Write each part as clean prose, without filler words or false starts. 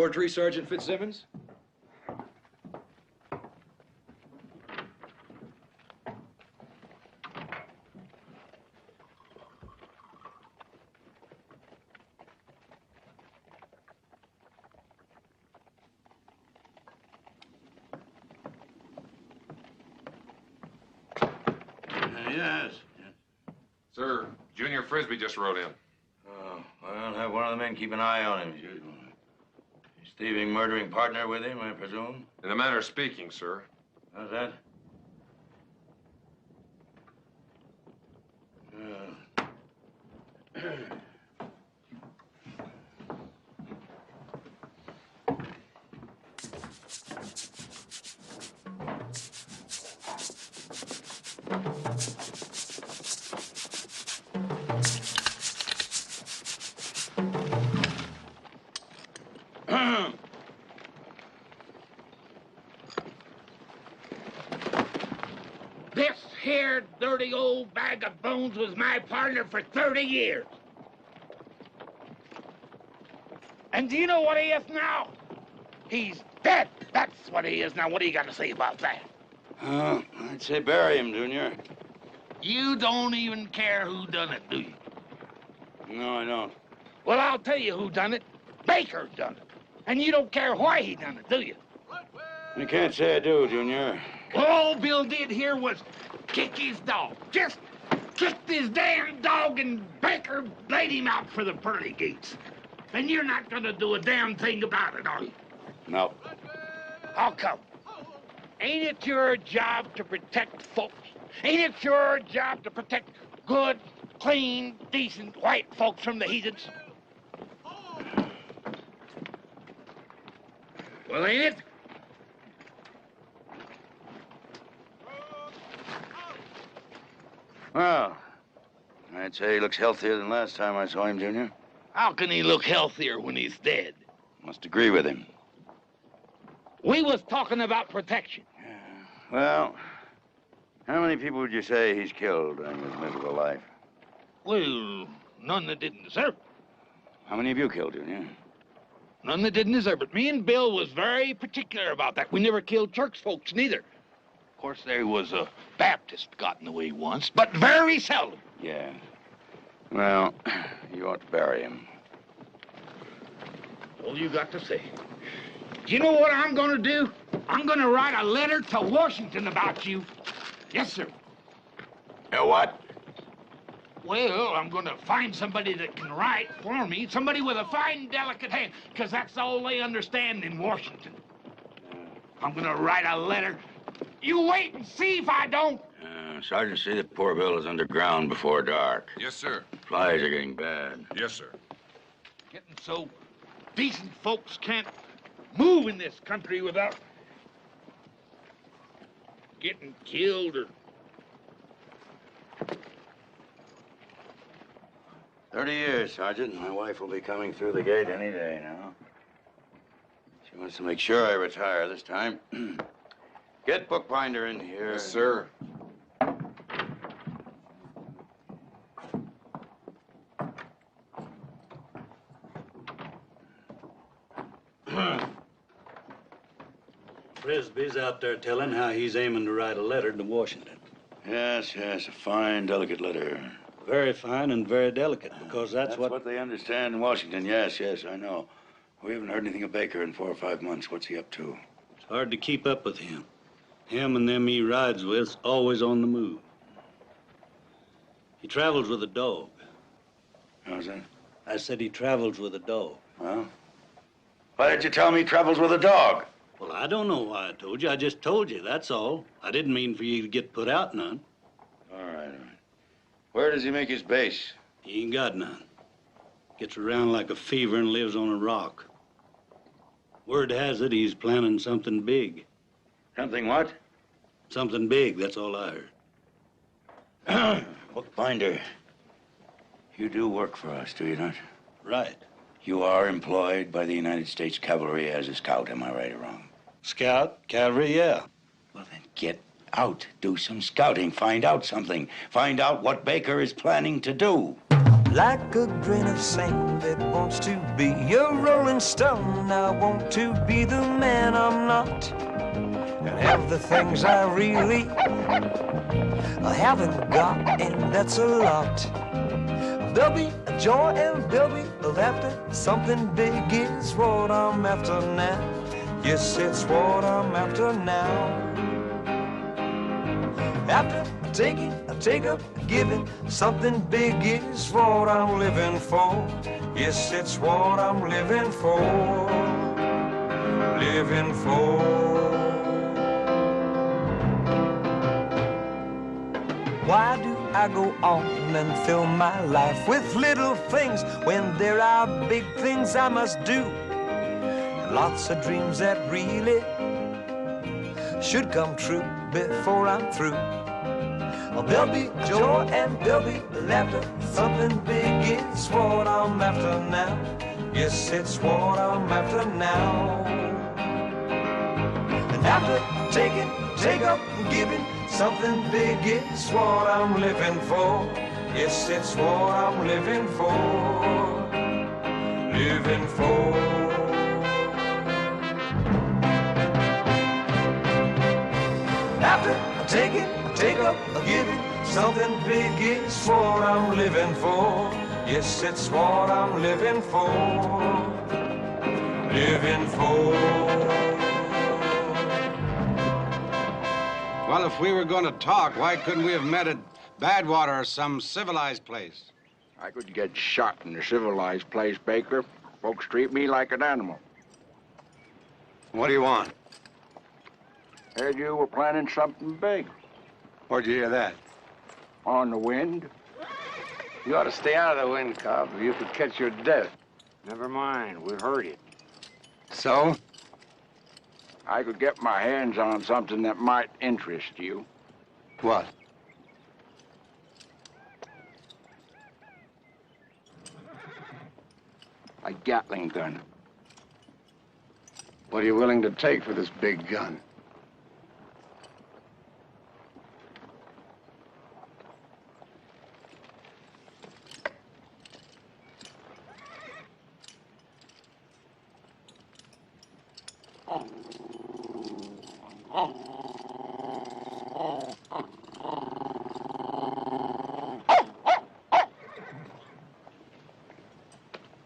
forgery, Sergeant Fitzsimmons? Yes. Sir, Junior Frisbee just rode in. Oh, well, I'll have one of the men keep an eye on him as usual. His thieving, murdering partner with him, I presume? In a manner of speaking, sir. How's that? This here dirty old bag of bones was my partner for 30 years. And do you know what he is now? He's dead. That's what he is now. What do you got to say about that? I'd say bury him, Junior. You don't even care who done it, do you? No, I don't. Well, I'll tell you who done it. Baker done it. And you don't care why he done it, do you? You can't say I do, Junior. Well, all Bill did here was kick his dog. Just kicked his damn dog, and Baker laid him out for the pearly gates. And you're not gonna do a damn thing about it, are you? No. How come? Ain't it your job to protect folks? Ain't it your job to protect good, clean, decent white folks from the heathens? Well, ain't it? Well, I'd say he looks healthier than last time I saw him, Junior. How can he look healthier when he's dead? Must agree with him. We was talking about protection. Well, how many people would you say he's killed during his miserable life? Well, none that didn't deserve it. How many have you killed, Junior? None that didn't deserve it. Me and Bill was very particular about that. We never killed church folks, neither. Of course, there was a Baptist got in the way once, but very seldom. Yeah. Well, you ought to bury him. All you got to say. You know what I'm gonna do? I'm gonna write a letter to Washington about you. Yes, sir. What? Well, I'm gonna find somebody that can write for me, somebody with a fine, delicate hand, because that's all they understand in Washington. I'm gonna write a letter. You wait and see if I don't. Sergeant, see that poor Bill is underground before dark. Yes, sir. Flies are getting bad. Yes, sir. Getting so decent folks can't move in this country without getting killed or... 30 years, Sergeant. My wife will be coming through the gate any day now. She wants to make sure I retire this time. Get Bookbinder in here. Yes, sir. Frisbee's out there telling how he's aiming to write a letter to Washington. Yes, a fine, delicate letter. Very fine and very delicate, because that's what they understand in Washington. Yes, I know. We haven't heard anything of Baker in 4 or 5 months. What's he up to? It's hard to keep up with him. Him and them he rides with, always on the move. He travels with a dog. How's that? I said he travels with a dog. Well, why did you tell me he travels with a dog? Well, I don't know why I told you. I just told you, that's all. I didn't mean for you to get put out none. All right. Where does he make his base? He ain't got none. Gets around like a fever and lives on a rock. Word has it he's planning something big. Something what? Something big, that's all I heard. Bookbinder, you do work for us, do you not? Right. You are employed by the United States Cavalry as a scout, am I right or wrong? Scout, cavalry, yeah. Well, then get out. Do some scouting. Find out something. Find out what Baker is planning to do. like a grain of sand that wants to be a rolling stone. I want to be the man I'm not, and have the things I really haven't got, and that's a lot. There'll be a joy and there'll be a laughter. Something big is what I'm after now. Yes, it's what I'm after now. After taking, I take up, giving. Something big is what I'm living for. Yes, it's what I'm living for. Living for. Why do I go on and fill my life with little things when there are big things I must do? Lots of dreams that really should come true before I'm through. Oh, there'll be joy and there'll be laughter. Something big is what I'm after now. Yes, it's what I'm after now. And after taking, take up, giving, something big is what I'm living for. Yes, it's what I'm living for. Living for. After taking, take up, giving, something big is what I'm living for. Yes, it's what I'm living for. Living for. Well, if we were going to talk, why couldn't we have met at Badwater or some civilized place? I could get shot in a civilized place, Baker. Folks treat me like an animal. What do you want? Heard you were planning something big. Where'd you hear that? On the wind. You ought to stay out of the wind, Cobb, or you could catch your death. Never mind, we heard it. So? I could get my hands on something that might interest you. What? A Gatling gun. What are you willing to take for this big gun?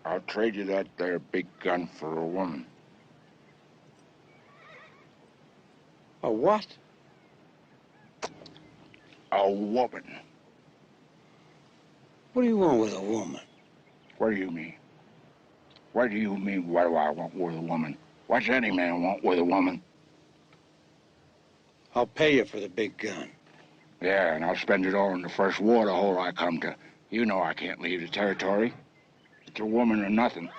I'll trade you that there big gun for a woman. A what? A woman. What do you want with a woman? What do you mean? What do you mean, what do I want with a woman? What's any man want with a woman? I'll pay you for the big gun. Yeah, and I'll spend it all in the first water hole I come to. You know I can't leave the territory. It's a woman or nothing.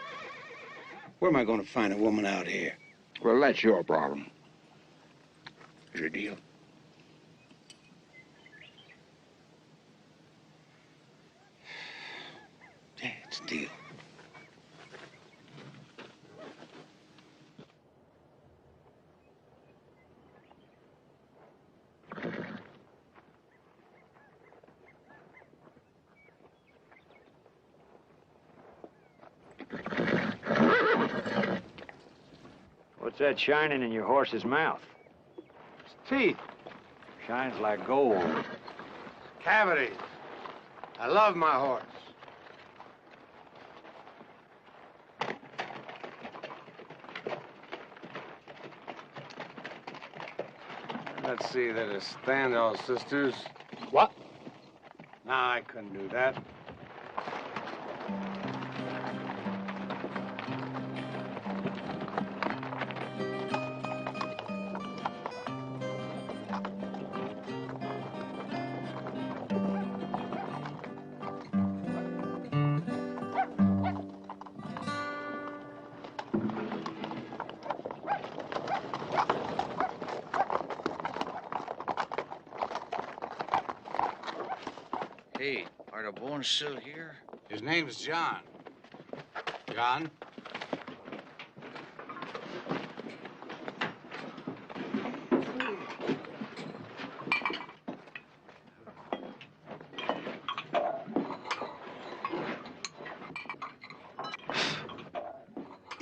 Where am I going to find a woman out here? Well, that's your problem. Is your deal? Yeah, it's a deal. What's that shining in your horse's mouth? It's teeth. Shines like gold. Cavalry. I love my horse. Let's see, that is Standall sisters. What? No, I couldn't do that. Hey, are the bones still here? His name's John. John?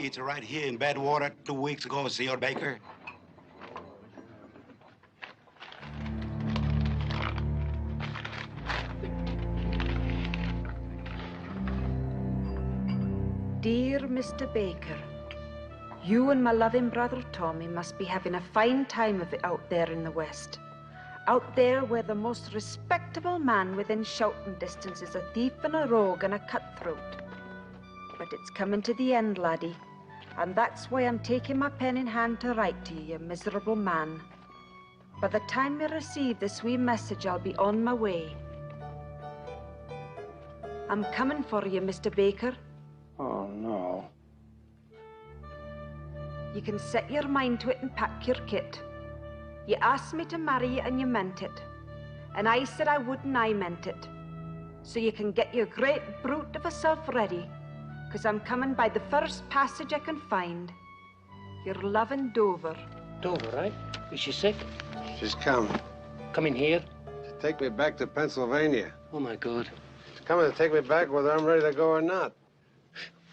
It's right here in Badwater 2 weeks ago, Senor Baker. Dear Mr. Baker, you and my loving brother Tommy must be having a fine time of it out there in the West. Out there where the most respectable man within shouting distance is a thief and a rogue and a cutthroat. But it's coming to the end, laddie, and that's why I'm taking my pen in hand to write to you, you miserable man. By the time you receive this wee message, I'll be on my way. I'm coming for you, Mr. Baker. Oh, no. You can set your mind to it and pack your kit. You asked me to marry you and you meant it. And I said I would and I meant it. So you can get your great brute of a self ready, because I'm coming by the first passage I can find. Your loving Dover. Dover, right? Is she sick? She's coming. Coming here? To take me back to Pennsylvania. Oh, my God. She's coming to take me back whether I'm ready to go or not.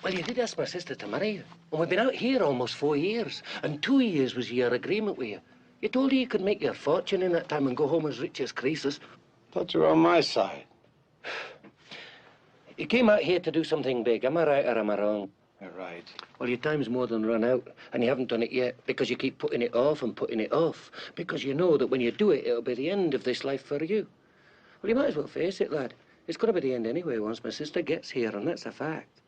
Well, you did ask my sister to marry you. And we've been out here almost 4 years. And 2 years was your agreement with you. You told her you could make your fortune in that time and go home as rich as Croesus. Thought you were on my side. You came out here to do something big. Am I right or am I wrong? You're right. Well, your time's more than run out, and you haven't done it yet because you keep putting it off and putting it off. Because you know that when you do it, it'll be the end of this life for you. Well, you might as well face it, lad. It's going to be the end anyway once my sister gets here, and that's a fact.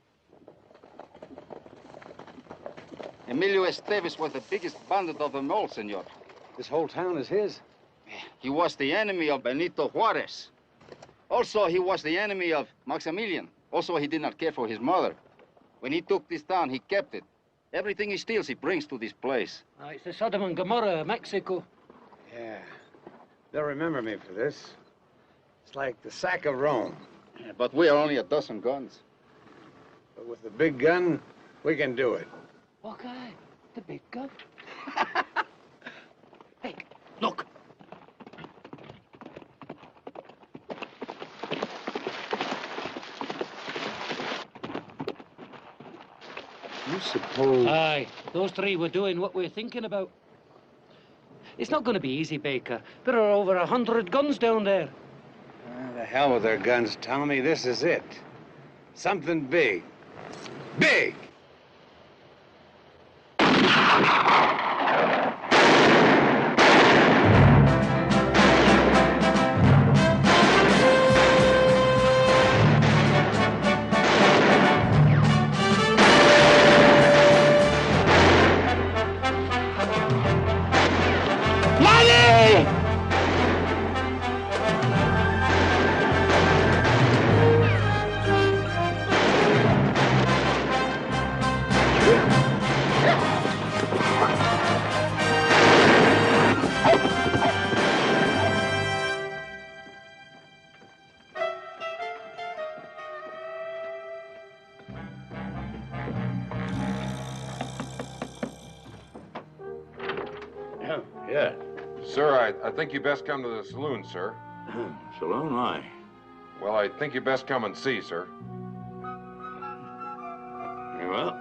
Emilio Estevez was the biggest bandit of them all, senor. This whole town is his. He was the enemy of Benito Juarez. Also, he was the enemy of Maximilian. Also, he did not care for his mother. When he took this town, he kept it. Everything he steals, he brings to this place. It's the Sodom and Gomorrah of Mexico. Yeah. They'll remember me for this. It's like the sack of Rome. Yeah, but we are only a dozen guns. But with the big gun, we can do it. Okay, the big gun. Hey, look. You suppose... Aye, those three were doing what we're thinking about. It's not going to be easy, Baker. There are over 100 guns down there. The hell with their guns, Tommy. This is it. Something big. Big! Yeah. Sir, I think you best come to the saloon, sir. Saloon, aye. Well, I think you best come and see, sir. Very well.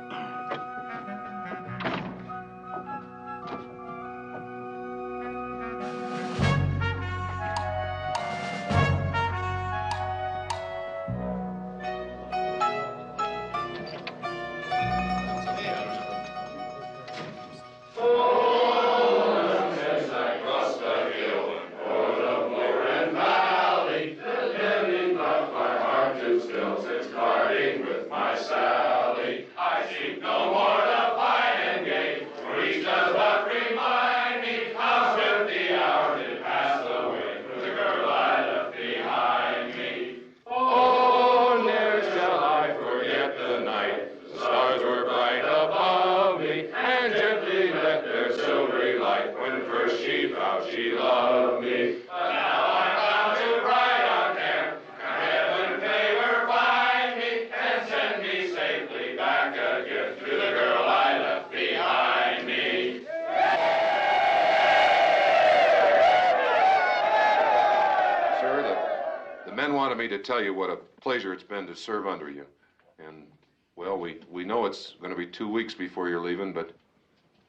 The men wanted me to tell you what a pleasure it's been to serve under you. And Well, we know it's going to be 2 weeks before you're leaving, but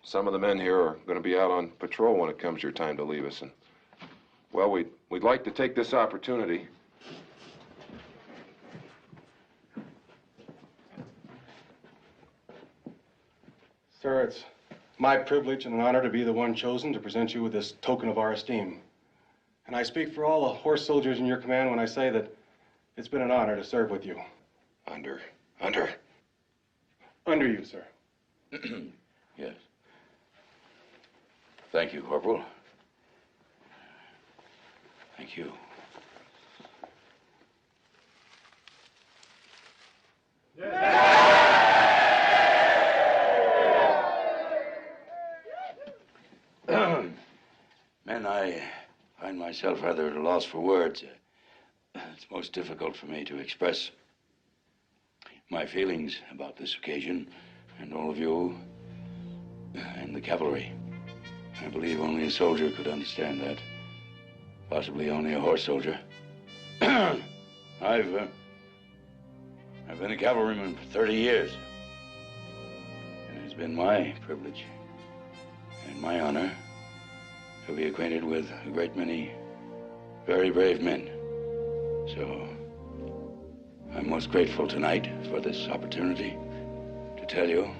some of the men here are going to be out on patrol when it comes your time to leave us. And, well, we'd like to take this opportunity. Sir, it's my privilege and an honor to be the one chosen to present you with this token of our esteem. And I speak for all the horse soldiers in your command when I say that it's been an honor to serve with you. Under you, sir. Yes. Thank you, Corporal. Thank you. Men, I find myself rather at a loss for words. It's most difficult for me to express my feelings about this occasion and all of you and the cavalry. I believe only a soldier could understand that. Possibly only a horse soldier. I've been a cavalryman for 30 years. And it's been my privilege and my honor to be acquainted with a great many very brave men. So I'm most grateful tonight for this opportunity to tell you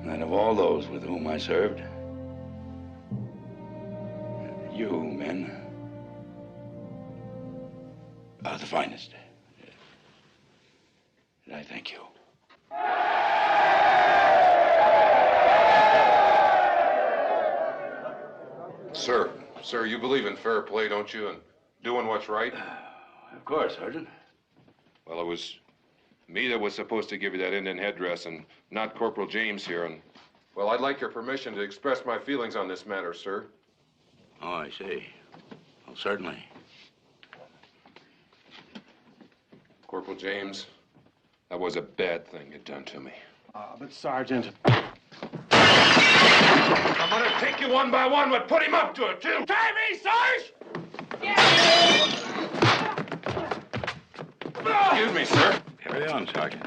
that of all those with whom I served, you men are the finest. And I thank you. Sir, you believe in fair play, don't you, and doing what's right? Of course, Sergeant. Well, it was me that was supposed to give you that Indian headdress and not Corporal James here, and, well, I'd like your permission to express my feelings on this matter, sir. Oh, I see. Well, certainly. Corporal James, that was a bad thing you'd done to me. But Sergeant... I'm gonna take you one by one, but put him up to it, too. Tie me, Sarge! Excuse me, sir. Carry on, Sergeant.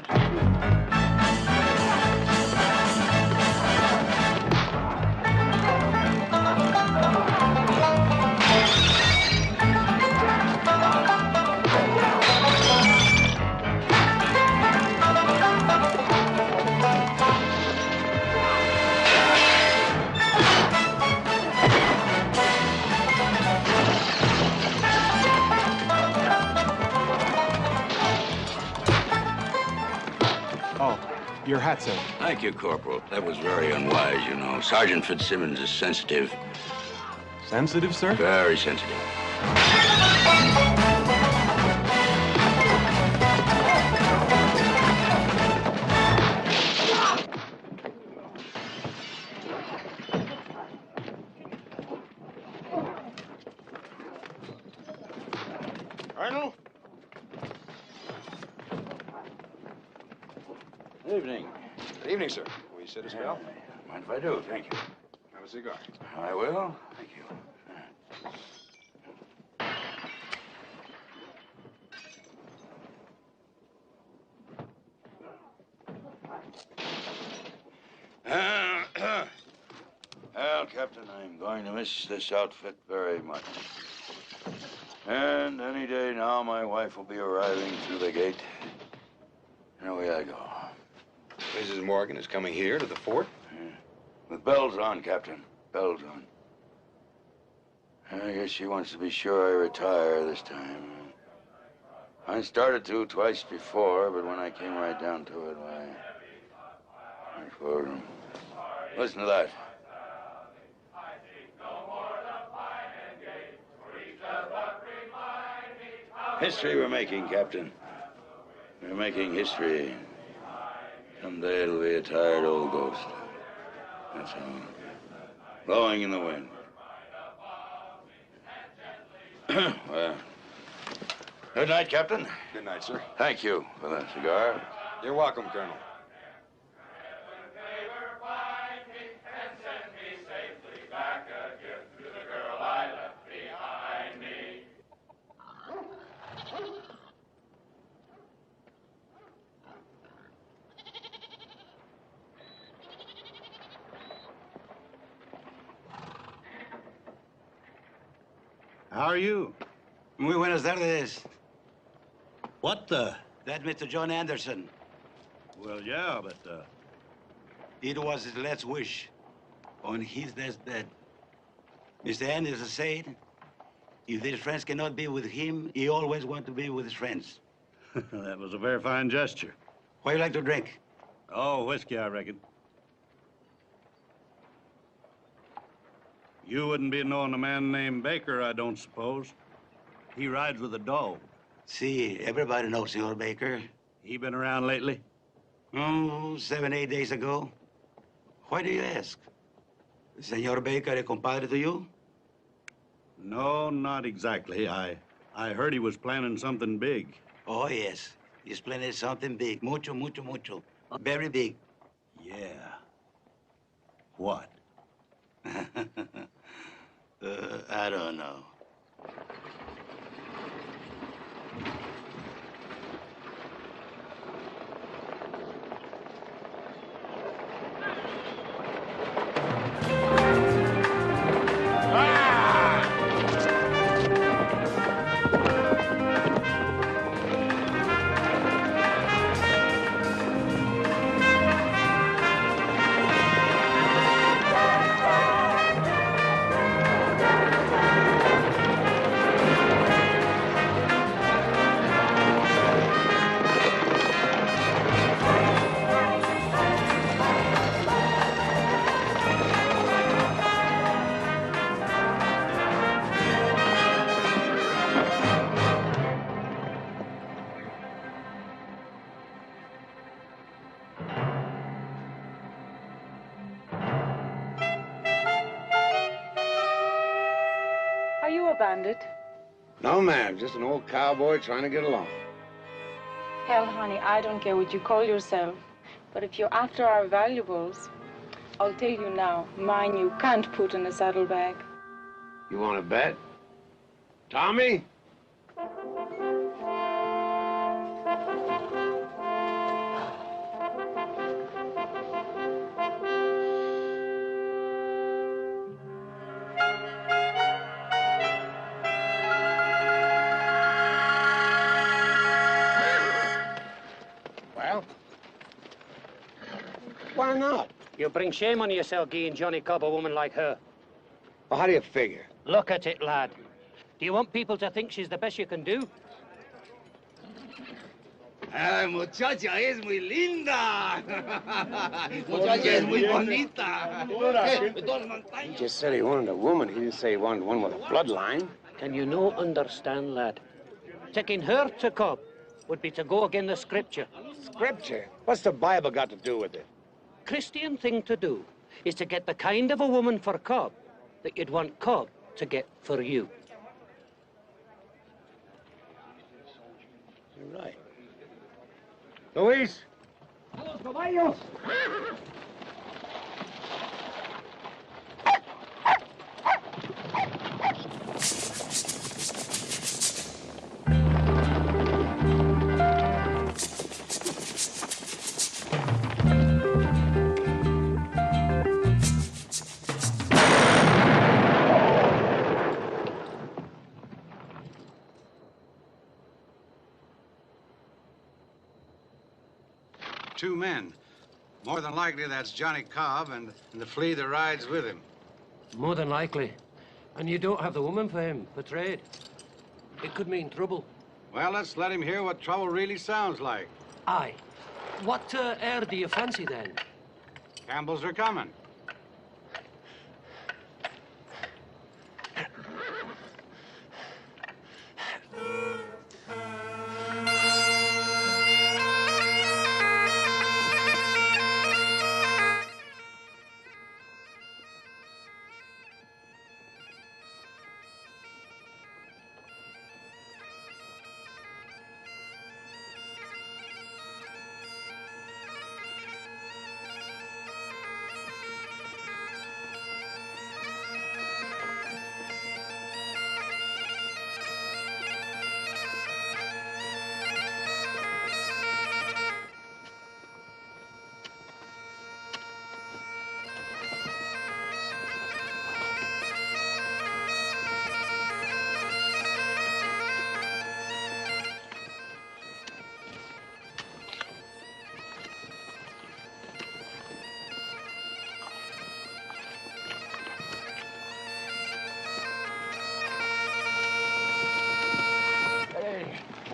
Your hat, sir. Thank you, Corporal. That was very unwise, you know. Sergeant Fitzsimmons is sensitive. Sensitive, sir? Very sensitive. Colonel? Good evening. Good evening, sir. Will you sit a spell? Mind if I do? Thank you. Have a cigar. I will. Thank you. Well, Captain, I'm going to miss this outfit very much. And any day now, my wife will be arriving through the gate. And away I go. Mrs. Morgan is coming here to the fort? Yeah. With bells on, Captain. Bells on. I guess she wants to be sure I retire this time. I started to twice before, but when I came right down to it, why... Listen to that. History we're making, Captain. We're making history. Someday it'll be a tired old ghost. That's all. Blowing in the wind. Well, good night, Captain. Good night, sir. Thank you for that cigar. You're welcome, Colonel. How are you? Muy buenas tardes. What the? That Mr. John Anderson. Well, yeah, but, It was his last wish. On his deathbed. Mr. Anderson said, if his friends cannot be with him, he always wants to be with his friends. that was a very fine gesture. What do you like to drink? Oh, whiskey, I reckon. You wouldn't be knowing a man named Baker, I don't suppose. He rides with a dog. See, everybody knows Senor Baker. He been around lately? Oh, 7, 8 days ago. Why do you ask? Senor Baker a compadre to you? No, not exactly. I heard he was planning something big. Oh, yes. He's planning something big. Mucho, mucho, mucho. Very big. Yeah. What? I don't know. Are you a bandit? No, ma'am. Just an old cowboy trying to get along. Hell, honey, I don't care what you call yourself. But if you're after our valuables, I'll tell you now, mine you can't put in a saddlebag. You want to bet? Tommy? Well? Why not? You bring shame on yourself, giving Johnny Cobb a woman like her. Well, how do you figure? Look at it, lad. Do you want people to think she's the best you can do? Ay, muchacha es muy linda. Muchacha es muy bonita. He just said he wanted a woman. He didn't say he wanted one with a bloodline. Can you no understand, lad? Taking her to Cobb would be to go against the scripture. Scripture? What's the Bible got to do with it? Christian thing to do is to get the kind of a woman for Cobb that you'd want Cobb to get for you. You're right. Luis? ¡A los caballos! Two men. More than likely, that's Johnny Cobb and the flea that rides with him. More than likely. And you don't have the woman for him, betrayed. It could mean trouble. Well, let's let him hear what trouble really sounds like. Aye. What air do you fancy, then? Campbells are coming.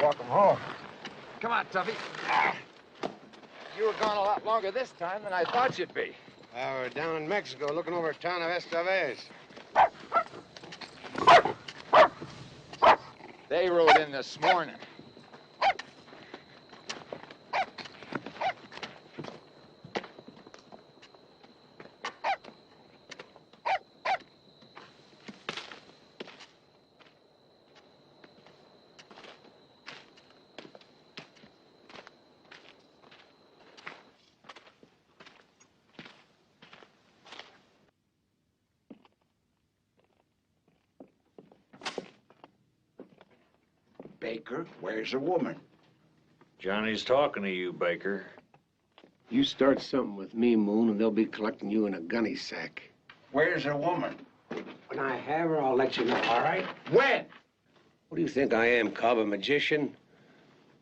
Welcome home. Come on, Tuffy. You were gone a lot longer this time than I thought you'd be. We're down in Mexico looking over a town of Estevez. They rode in this morning. Baker, where's the woman? Johnny's talking to you, Baker. You start something with me, Moon, and they'll be collecting you in a gunny sack. Where's the woman? When I have her, I'll let you know, all right? When? What do you think I am, Cobb, a magician?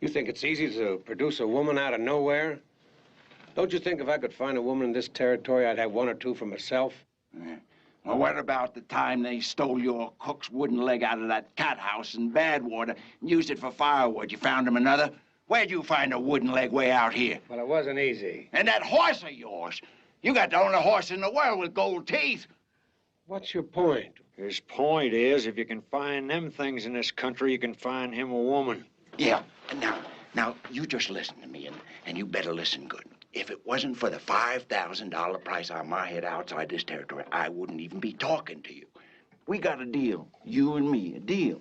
You think it's easy to produce a woman out of nowhere? Don't you think if I could find a woman in this territory, I'd have one or two for myself? Well, what about the time they stole your cook's wooden leg out of that cat house in Badwater and used it for firewood? You found him another? Where'd you find a wooden leg way out here? Well, it wasn't easy. And that horse of yours? You got the only horse in the world with gold teeth. What's your point? His point is, if you can find them things in this country, you can find him a woman. Yeah. Now, you just listen to me, and you better listen good. If it wasn't for the $5,000 price on my head outside this territory, I wouldn't even be talking to you. We got a deal, you and me, a deal.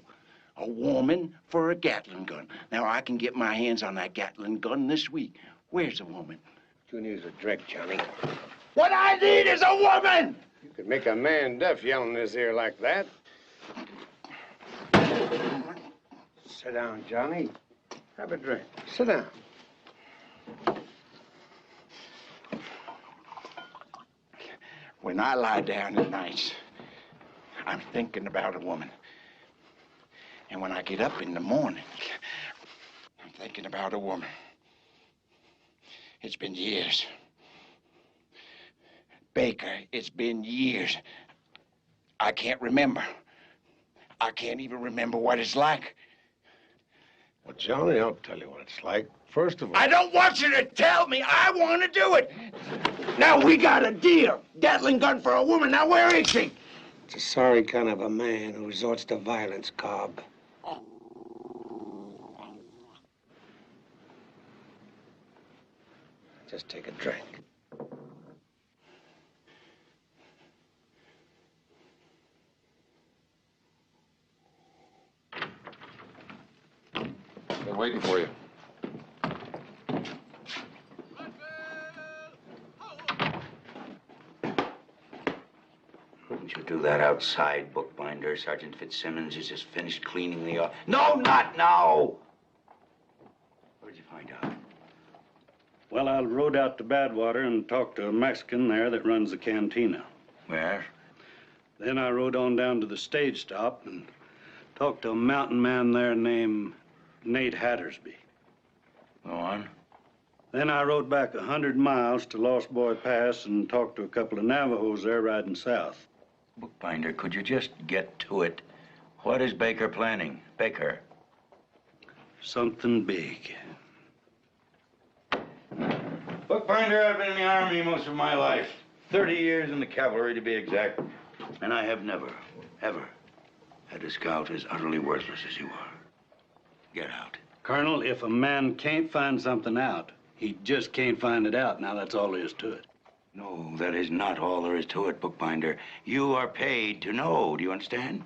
A woman for a Gatling gun. Now, I can get my hands on that Gatling gun this week. Where's the woman? You need a drink, Johnny. What I need is a woman! You could make a man deaf yelling in his ear like that. Sit down, Johnny. Have a drink. Sit down. When I lie down at nights, I'm thinking about a woman. And when I get up in the morning, I'm thinking about a woman. It's been years. Baker, it's been years. I can't remember. I can't even remember what it's like. Well, Johnny, I'll tell you what it's like. First of all... I don't want you to tell me. I want to do it. Now, we got a deal. Gatling gun for a woman. Now, where is she? It's a sorry kind of a man who resorts to violence, Cobb. Just take a drink. Been waiting for you. Couldn't you do that outside, bookbinder? Sergeant Fitzsimmons has just finished cleaning the office. No, not now! What did you find out? Well, I rode out to Badwater and talked to a Mexican there that runs the cantina. Where? Then I rode on down to the stage stop and talked to a mountain man there named Nate Hattersby. Go on. Then I rode back 100 miles to Lost Boy Pass and talked to a couple of Navajos there riding south. Bookbinder, could you just get to it? What is Baker planning? Baker? Something big. Bookbinder, I've been in the Army most of my life. 30 years in the cavalry, to be exact. And I have never, ever had a scout as utterly worthless as you are. Get out. Colonel, if a man can't find something out, he just can't find it out. Now, that's all there is to it. No, that is not all there is to it, Bookbinder. You are paid to know. Do you understand?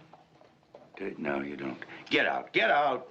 No, you don't. Get out. Get out.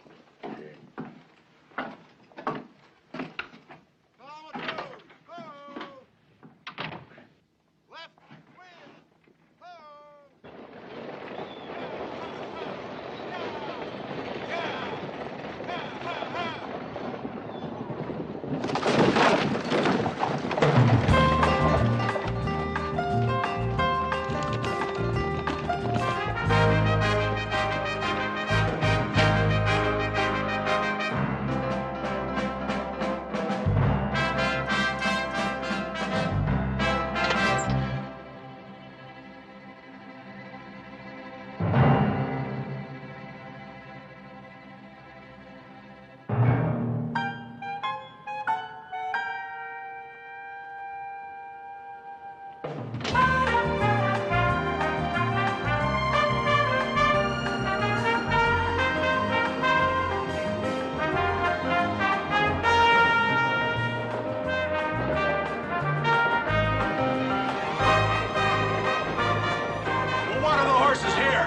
One of the horses here.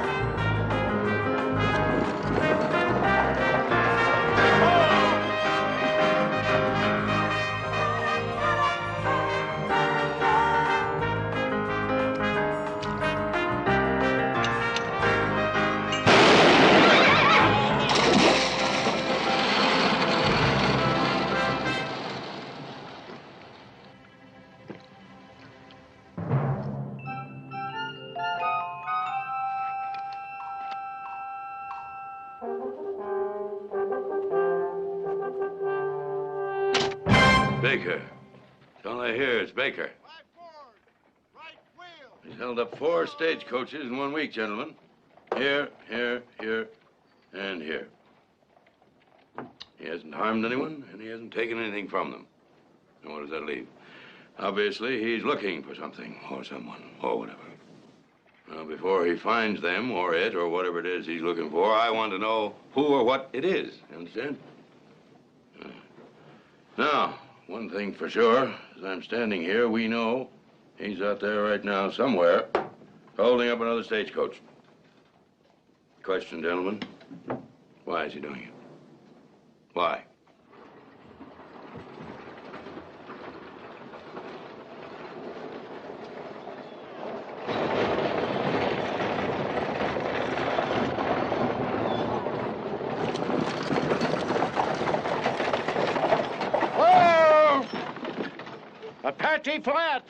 Baker. That's all I hear is Baker. He's held up 4 stagecoaches in 1 week, gentlemen. Here, here, here, and here. He hasn't harmed anyone, and he hasn't taken anything from them. And what does that leave? Obviously, he's looking for something, or someone, or whatever. Well, before he finds them, or it, or whatever it is he's looking for, I want to know who or what it is. You understand? Now, one thing for sure, as I'm standing here, we know he's out there right now somewhere, holding up another stagecoach. Question, gentlemen, why is he doing it? Why? Apache Flats!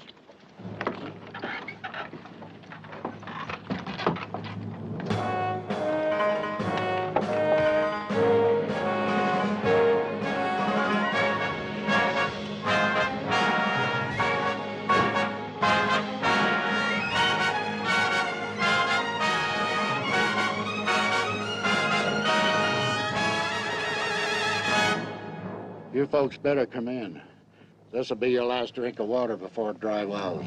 You folks better come in. This'll be your last drink of water before dry wells.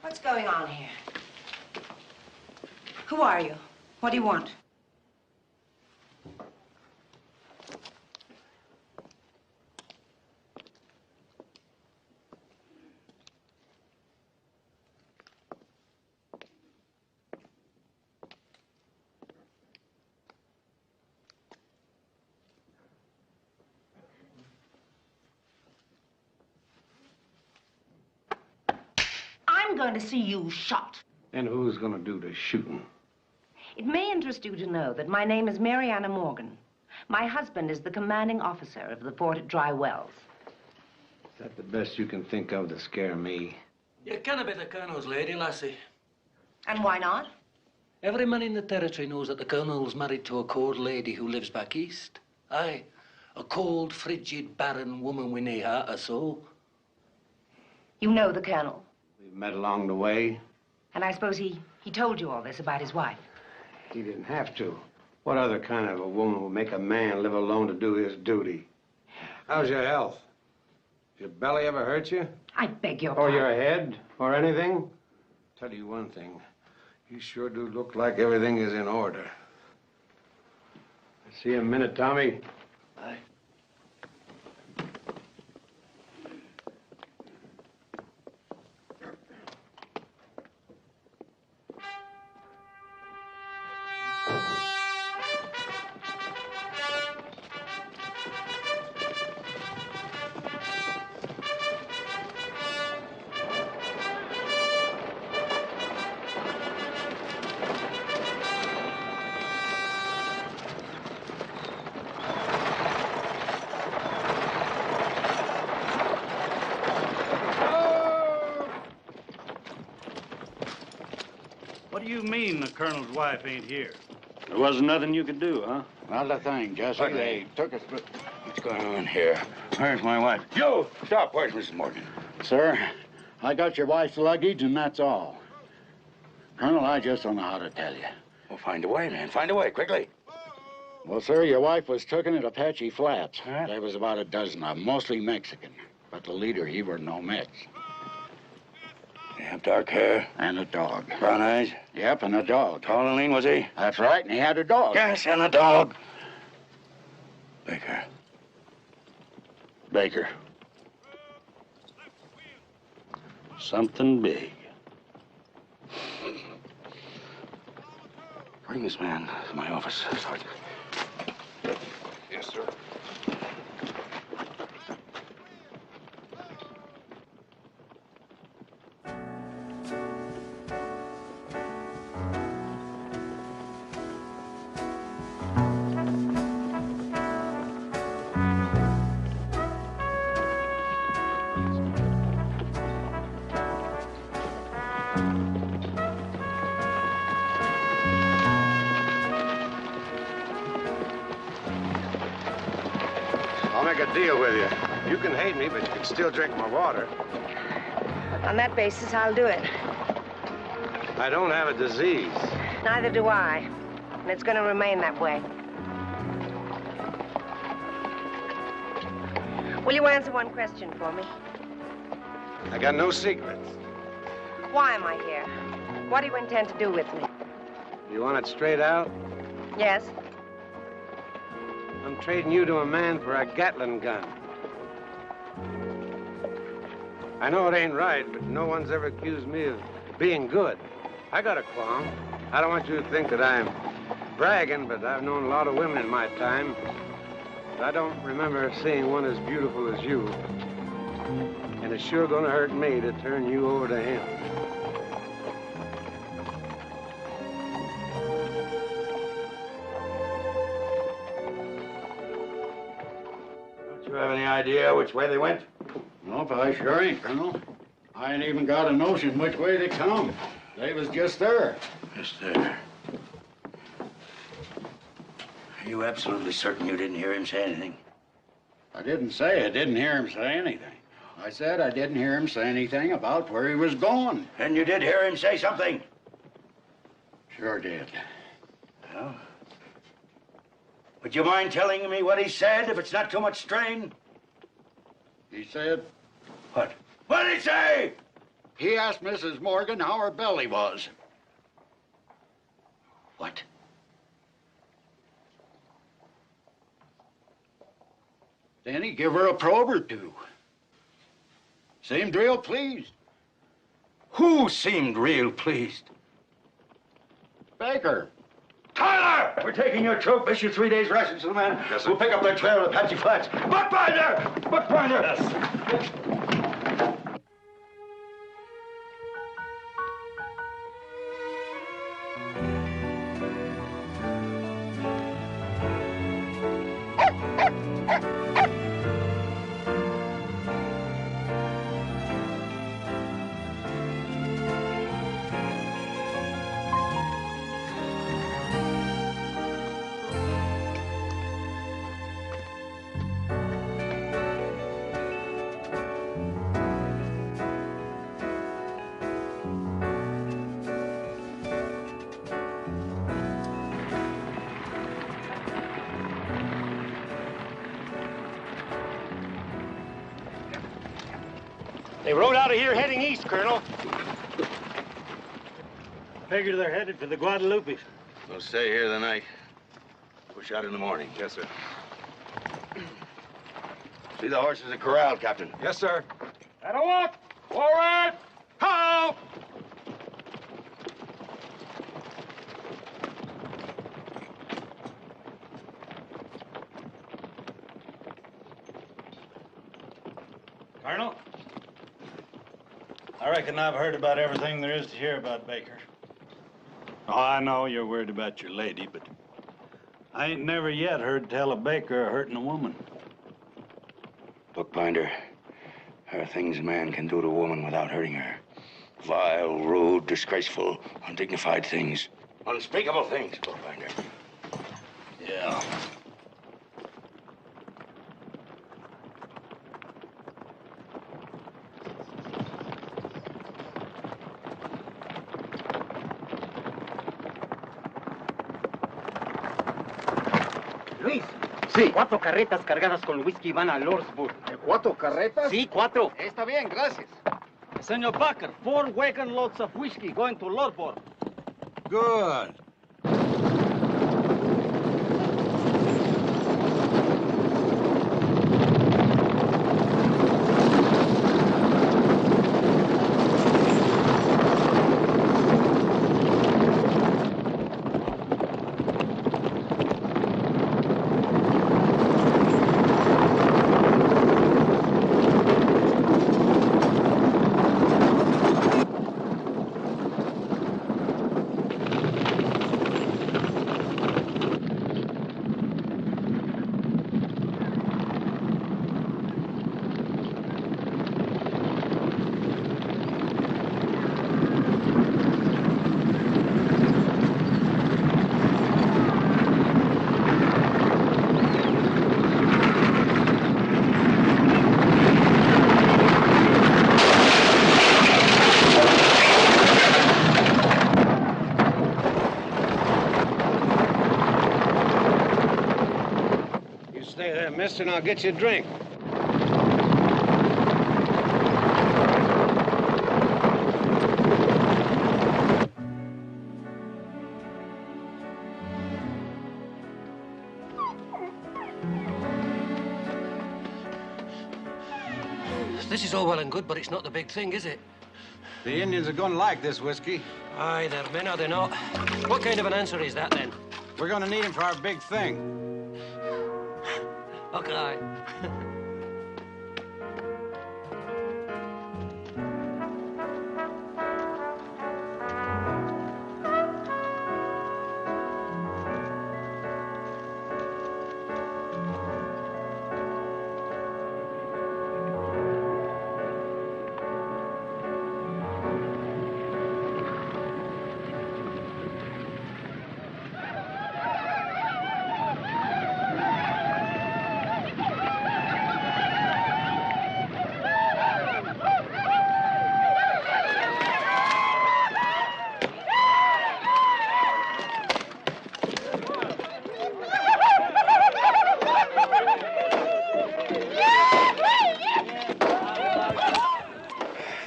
What's going on here? Who are you? What do you want? I'm going to see you shot. And who's gonna do the shooting? It may interest you to know that my name is Mariana Morgan. My husband is the commanding officer of the fort at Dry Wells. Is that the best you can think of to scare me? You can't be the colonel's lady, lassie. And why not? Every man in the territory knows that the colonel's married to a cold lady who lives back east. Aye, a cold, frigid, barren woman with nae heart or soul. You know the colonel. We've met along the way. And I suppose he told you all this about his wife. He didn't have to. What other kind of a woman would make a man live alone to do his duty? How's your health? Your belly ever hurt you? I beg your Or pardon. your head? Or anything? Tell you one thing. You sure do look like everything is in order. See you in a minute, Tommy. Aye. What do you mean the colonel's wife ain't here? There wasn't nothing you could do, huh? Not a thing, Jesse. They took us. What's going on here? Where's my wife? You! Stop! Where's Mrs. Morgan? Sir, I got your wife's luggage, and that's all. Colonel, I just don't know how to tell you. Well, find a way, man. Find a way, quickly. Well, sir, your wife was taken at Apache Flats. There was about a dozen of them, mostly Mexican. But the leader, he were no Mex. They have dark hair? And a dog. Brown eyes? Yep, and a dog. Tall and lean, was he? That's right, and he had a dog. Yes, and a dog. Baker. Baker. Something big. Bring this man to my office, Sergeant. Yes, sir. I'll make a deal with you. You can hate me, but you can still drink my water. On that basis, I'll do it. I don't have a disease. Neither do I. And it's going to remain that way. Will you answer one question for me? I got no secrets. Why am I here? What do you intend to do with me? You want it straight out? Yes? I'm trading you to a man for a Gatling gun. I know it ain't right, but no one's ever accused me of being good. I got a qualm. I don't want you to think that I'm bragging, but I've known a lot of women in my time. But I don't remember seeing one as beautiful as you. And it's sure gonna hurt me to turn you over to him. Don't you have any idea which way they went? Nope, I sure ain't, Colonel. I ain't even got a notion which way they come. They was just there. Just there. Are you absolutely certain you didn't hear him say anything? I didn't say I didn't hear him say anything. I said I didn't hear him say anything about where he was going. And you did hear him say something? Sure did. Well, would you mind telling me what he said, if it's not too much strain? He said... What? What did he say? He asked Mrs. Morgan how her belly was. What? Then he give her a probe or two. Seemed real pleased. Who seemed real pleased? Baker. Tyler! We're taking your troop. Issue 3 days' rations to the man. Yes, sir. We'll pick up that trail at Apache Flats. Bookbinder! Bookbinder! Yes. They rode out of here heading east, Colonel. Figure they're headed for the Guadalupes. We'll stay here the night. Push out in the morning. Yes, sir. See the horses at corral, Captain. Yes, sir. At a walk! Forward! Ho! Colonel? I reckon I've heard about everything there is to hear about Baker. Oh, I know you're worried about your lady, but I ain't never yet heard tell of Baker hurting a woman. Bookbinder, there are things a man can do to a woman without hurting her. Vile, rude, disgraceful, undignified things. Unspeakable things, Bookbinder. Yeah. Luis. Sí. 4 carretas cargadas con whisky van a Lordsburg. ¿4 carretas? Sí, 4. Está bien, gracias. Senor Baker, 4 wagon loads of whiskey going to Lordsburg. Good. Stay there, mister, and I'll get you a drink. This is all well and good, but it's not the big thing, is it? The Indians are going to like this whiskey. Aye, they're men, are they not? What kind of an answer is that, then? We're going to need him for our big thing. Okay.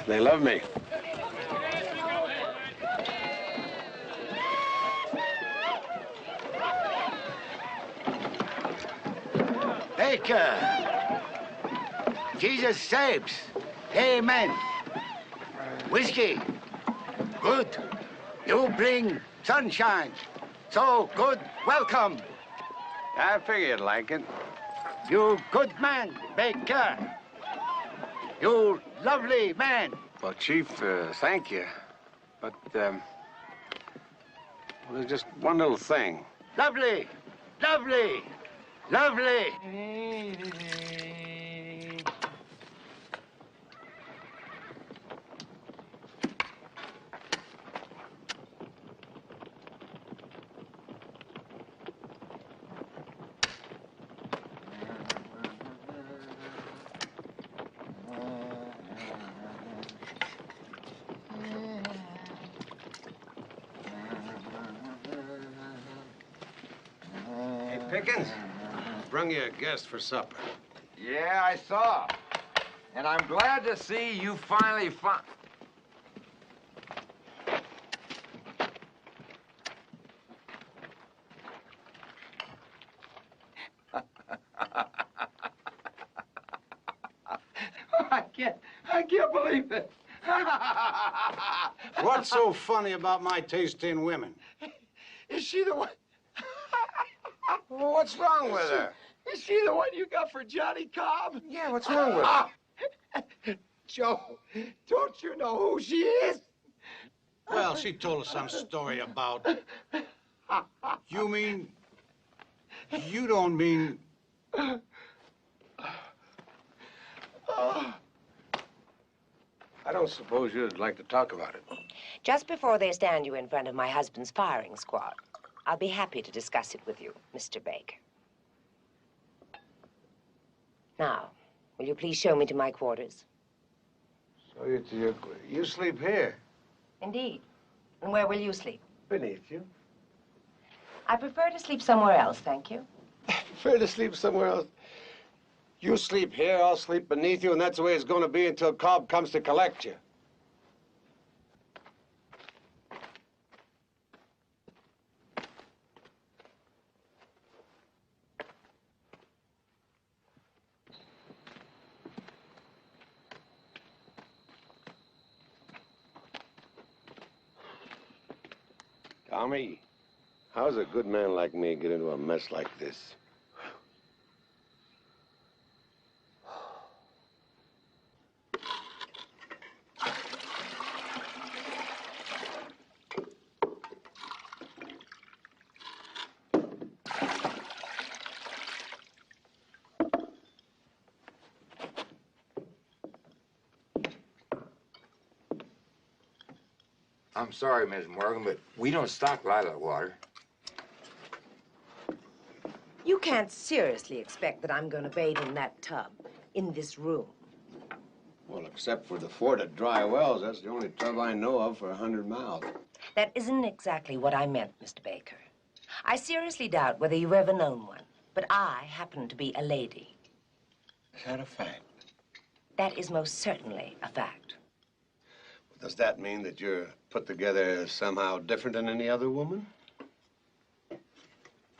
They love me. Baker. Jesus saves. Amen. Whiskey. Good. You bring sunshine. So good. Welcome. I figured you'd like it. You good man, Baker. You lovely man. Well, Chief, thank you. But, well, there's just one little thing. Lovely. Lovely. Lovely. Hey, Pickens, brung you a guest for supper. Yeah, I saw. And I'm glad to see you finally found... I can't believe it. What's so funny about my taste in women? Is she the one? Well, what's wrong with her? Is she the one you got for Johnny Cobb? Yeah, what's wrong with her? Joe, don't you know who she is? Well, she told us some story about... You mean... You don't mean... I don't suppose you'd like to talk about it. Just before they stand you in front of my husband's firing squad. I'll be happy to discuss it with you, Mr. Baker. Now, will you please show me to my quarters? So you sleep here? Indeed. And where will you sleep? Beneath you. I prefer to sleep somewhere else, thank you. Prefer to sleep somewhere else. You sleep here, I'll sleep beneath you, and that's the way it's going to be until Cobb comes to collect you. Tommy, how does a good man like me get into a mess like this? I'm sorry, Ms. Morgan, but we don't stock lilac water. You can't seriously expect that I'm going to bathe in that tub, in this room. Well, except for the fort at Dry Wells, that's the only tub I know of for 100 miles. That isn't exactly what I meant, Mr. Baker. I seriously doubt whether you've ever known one, but I happen to be a lady. Is that a fact? That is most certainly a fact. Does that mean that you're put together somehow different than any other woman?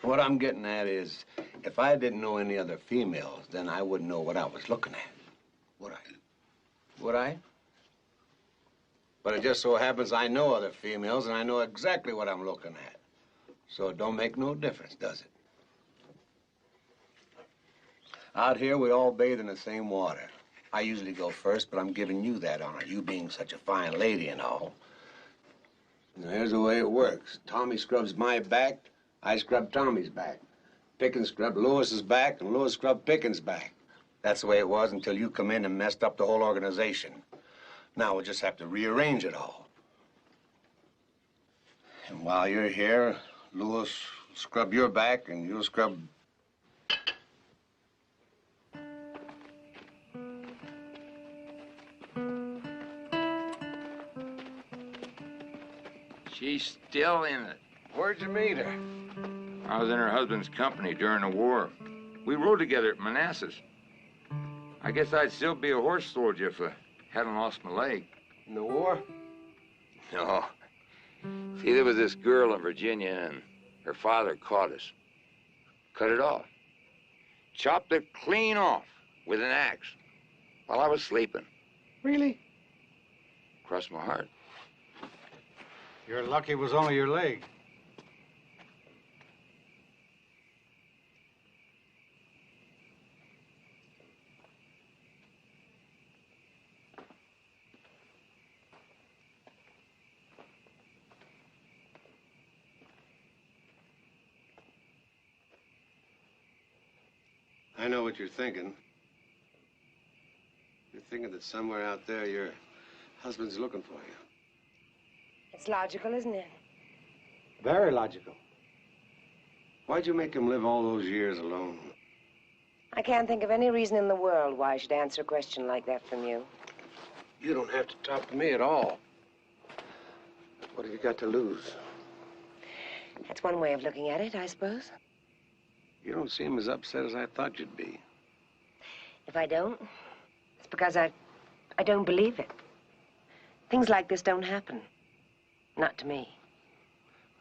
What I'm getting at is, if I didn't know any other females, then I wouldn't know what I was looking at. Would I? Would I? But it just so happens I know other females, and I know exactly what I'm looking at. So it don't make no difference, does it? Out here, we all bathe in the same water. I usually go first, but I'm giving you that honor, you being such a fine lady and all. Now, here's the way it works. Tommy scrubs my back, I scrub Tommy's back. Pickens scrubbed Lewis's back, and Lewis scrubbed Pickens' back. That's the way it was until you come in and messed up the whole organization. Now we'll just have to rearrange it all. And while you're here, Lewis will scrub your back, and you'll scrub... She's still in it. Where'd you meet her? I was in her husband's company during the war. We rode together at Manassas. I guess I'd still be a horse soldier if I hadn't lost my leg. In the war? No. See, there was this girl in Virginia, and her father caught us. Cut it off. Chopped it clean off with an axe while I was sleeping. Really? Crossed my heart. You're lucky it was only your leg. I know what you're thinking. You're thinking that somewhere out there your husband's looking for you. It's logical, isn't it? Very logical. Why'd you make him live all those years alone? I can't think of any reason in the world why I should answer a question like that from you. You don't have to talk to me at all. What have you got to lose? That's one way of looking at it, I suppose. You don't seem as upset as I thought you'd be. If I don't, it's because I don't believe it. Things like this don't happen. Not to me.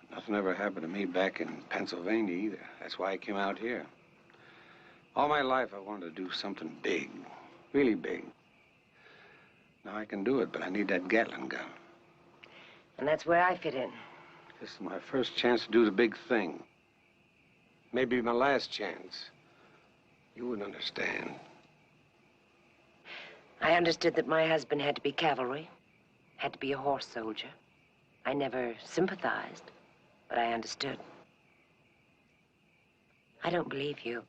Nothing ever happened to me back in Pennsylvania either. That's why I came out here. All my life I wanted to do something big, really big. Now I can do it, but I need that Gatling gun. And that's where I fit in. This is my first chance to do the big thing. Maybe my last chance. You wouldn't understand. I understood that my husband had to be cavalry, had to be a horse soldier. I never sympathized, but I understood. I don't believe you.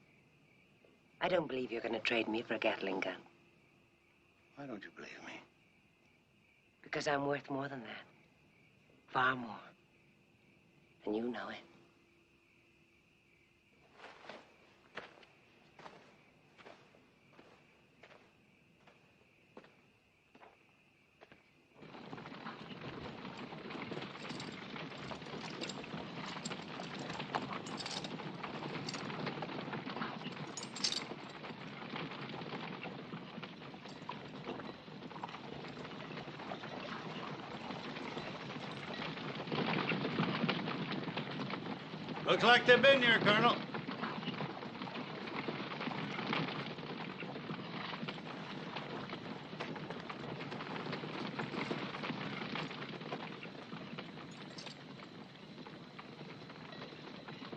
I don't believe you're going to trade me for a Gatling gun. Why don't you believe me? Because I'm worth more than that. Far more. And you know it. Looks like they've been here, Colonel.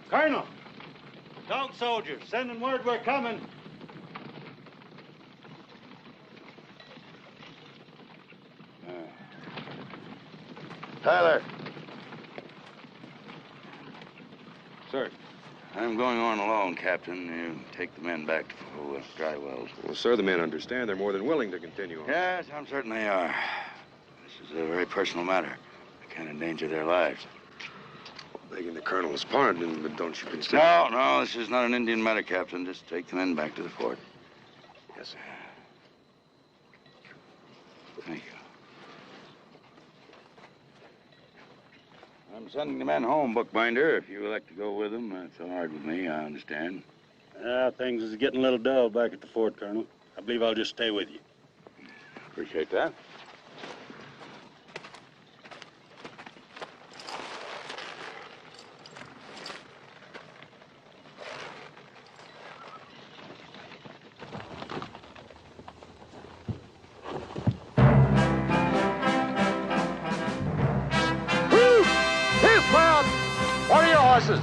Colonel! Dog soldiers, sending word we're coming. Tyler. Sir. I'm going on alone, Captain. You take the men back to Dry Wells. Well, sir, the men understand. They're more than willing to continue on. Yes, I'm certain they are. This is a very personal matter. I can't endanger their lives. Begging the colonel's pardon, but don't you consider... No, this is not an Indian matter, Captain. Just take the men back to the fort. Yes, sir. Thank you. I'm sending the men home, bookbinder. If you would like to go with them, that's all right with me, I understand. Things is getting a little dull back at the fort, Colonel. I believe I'll just stay with you. Appreciate that. What are your horses?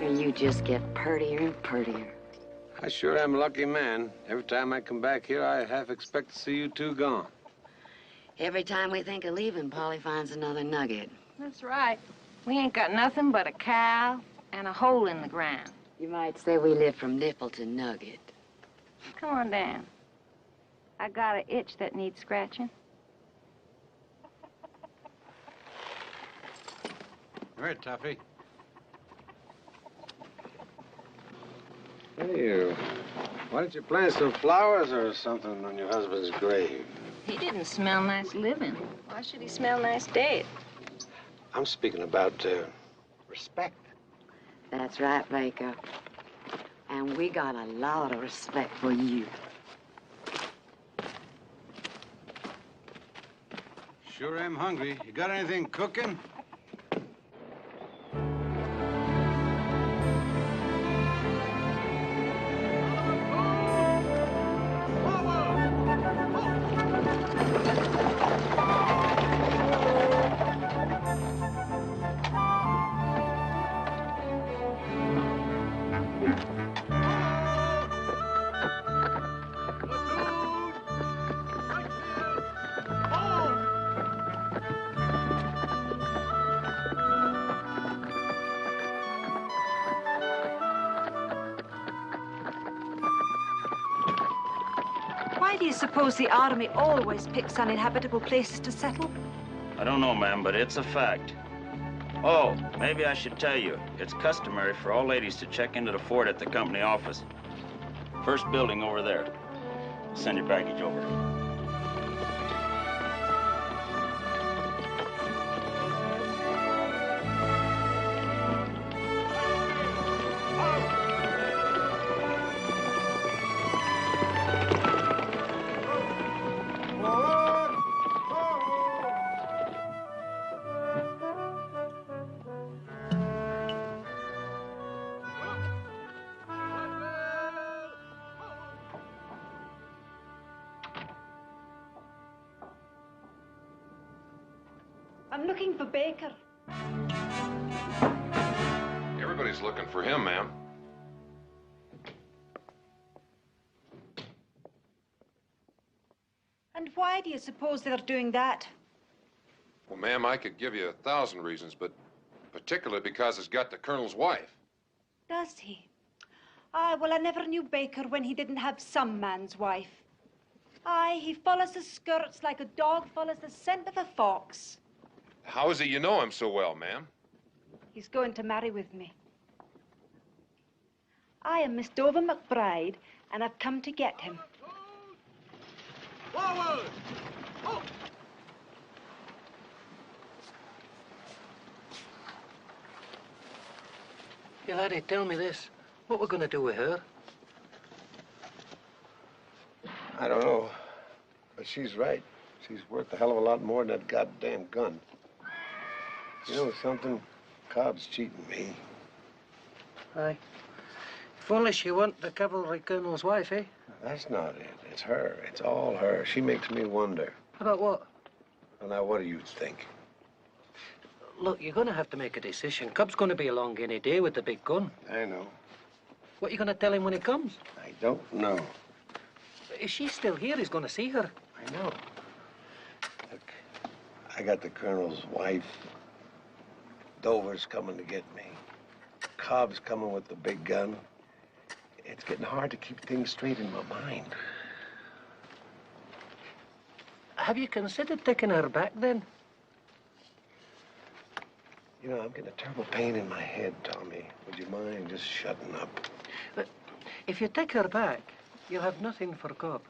You just get purtier and purtier. I sure am a lucky man. Every time I come back here, I half expect to see you two gone. Every time we think of leaving, Polly finds another nugget. That's right. We ain't got nothing but a cow and a hole in the ground. You might say we live from nipple to nugget. Come on down. I got an itch that needs scratching. All right, Tuffy. Hey, why didn't you plant some flowers or something on your husband's grave? He didn't smell nice living. Why should he smell nice dead? I'm speaking about respect. That's right, Baker. And we got a lot of respect for you. Sure am hungry. You got anything cooking? Why do you suppose the army always picks uninhabitable places to settle? I don't know, ma'am, but it's a fact. Oh, maybe I should tell you, it's customary for all ladies to check into the fort at the company office. First building over there. Send your baggage over. I'm looking for Baker. Everybody's looking for him, ma'am. And why do you suppose they're doing that? Well, ma'am, I could give you 1,000 reasons, but particularly because it's got the colonel's wife. Does he? Aye, well, I never knew Baker when he didn't have some man's wife. Aye, he follows the skirts like a dog follows the scent of a fox. How is it you know him so well, ma'am? He's going to marry with me. I am Miss Dover McBride, and I've come to get him. Forward! Oh. Hey, laddie, tell me this. What we're going to do with her? I don't know. But she's right. She's worth a hell of a lot more than that goddamn gun. You know something? Cobb's cheating me. Aye. If only she weren't the cavalry colonel's wife, eh? That's not it. It's her. It's all her. She makes me wonder. About what? Well, now, what do you think? Look, you're going to have to make a decision. Cobb's going to be along any day with the big gun. I know. What are you going to tell him when he comes? I don't know. If she's still here, he's going to see her. I know. Look, I got the colonel's wife. Dover's coming to get me. Cobb's coming with the big gun. It's getting hard to keep things straight in my mind. Have you considered taking her back, then? You know, I'm getting a terrible pain in my head, Tommy. Would you mind just shutting up? But if you take her back, you'll have nothing for Cobb.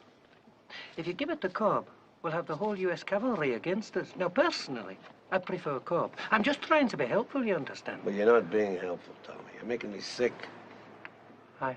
If you give it to Cobb, we'll have the whole U.S. cavalry against us. Now, personally, I prefer Cobb. I'm just trying to be helpful, you understand? Well, you're not being helpful, Tommy. You're making me sick. Aye.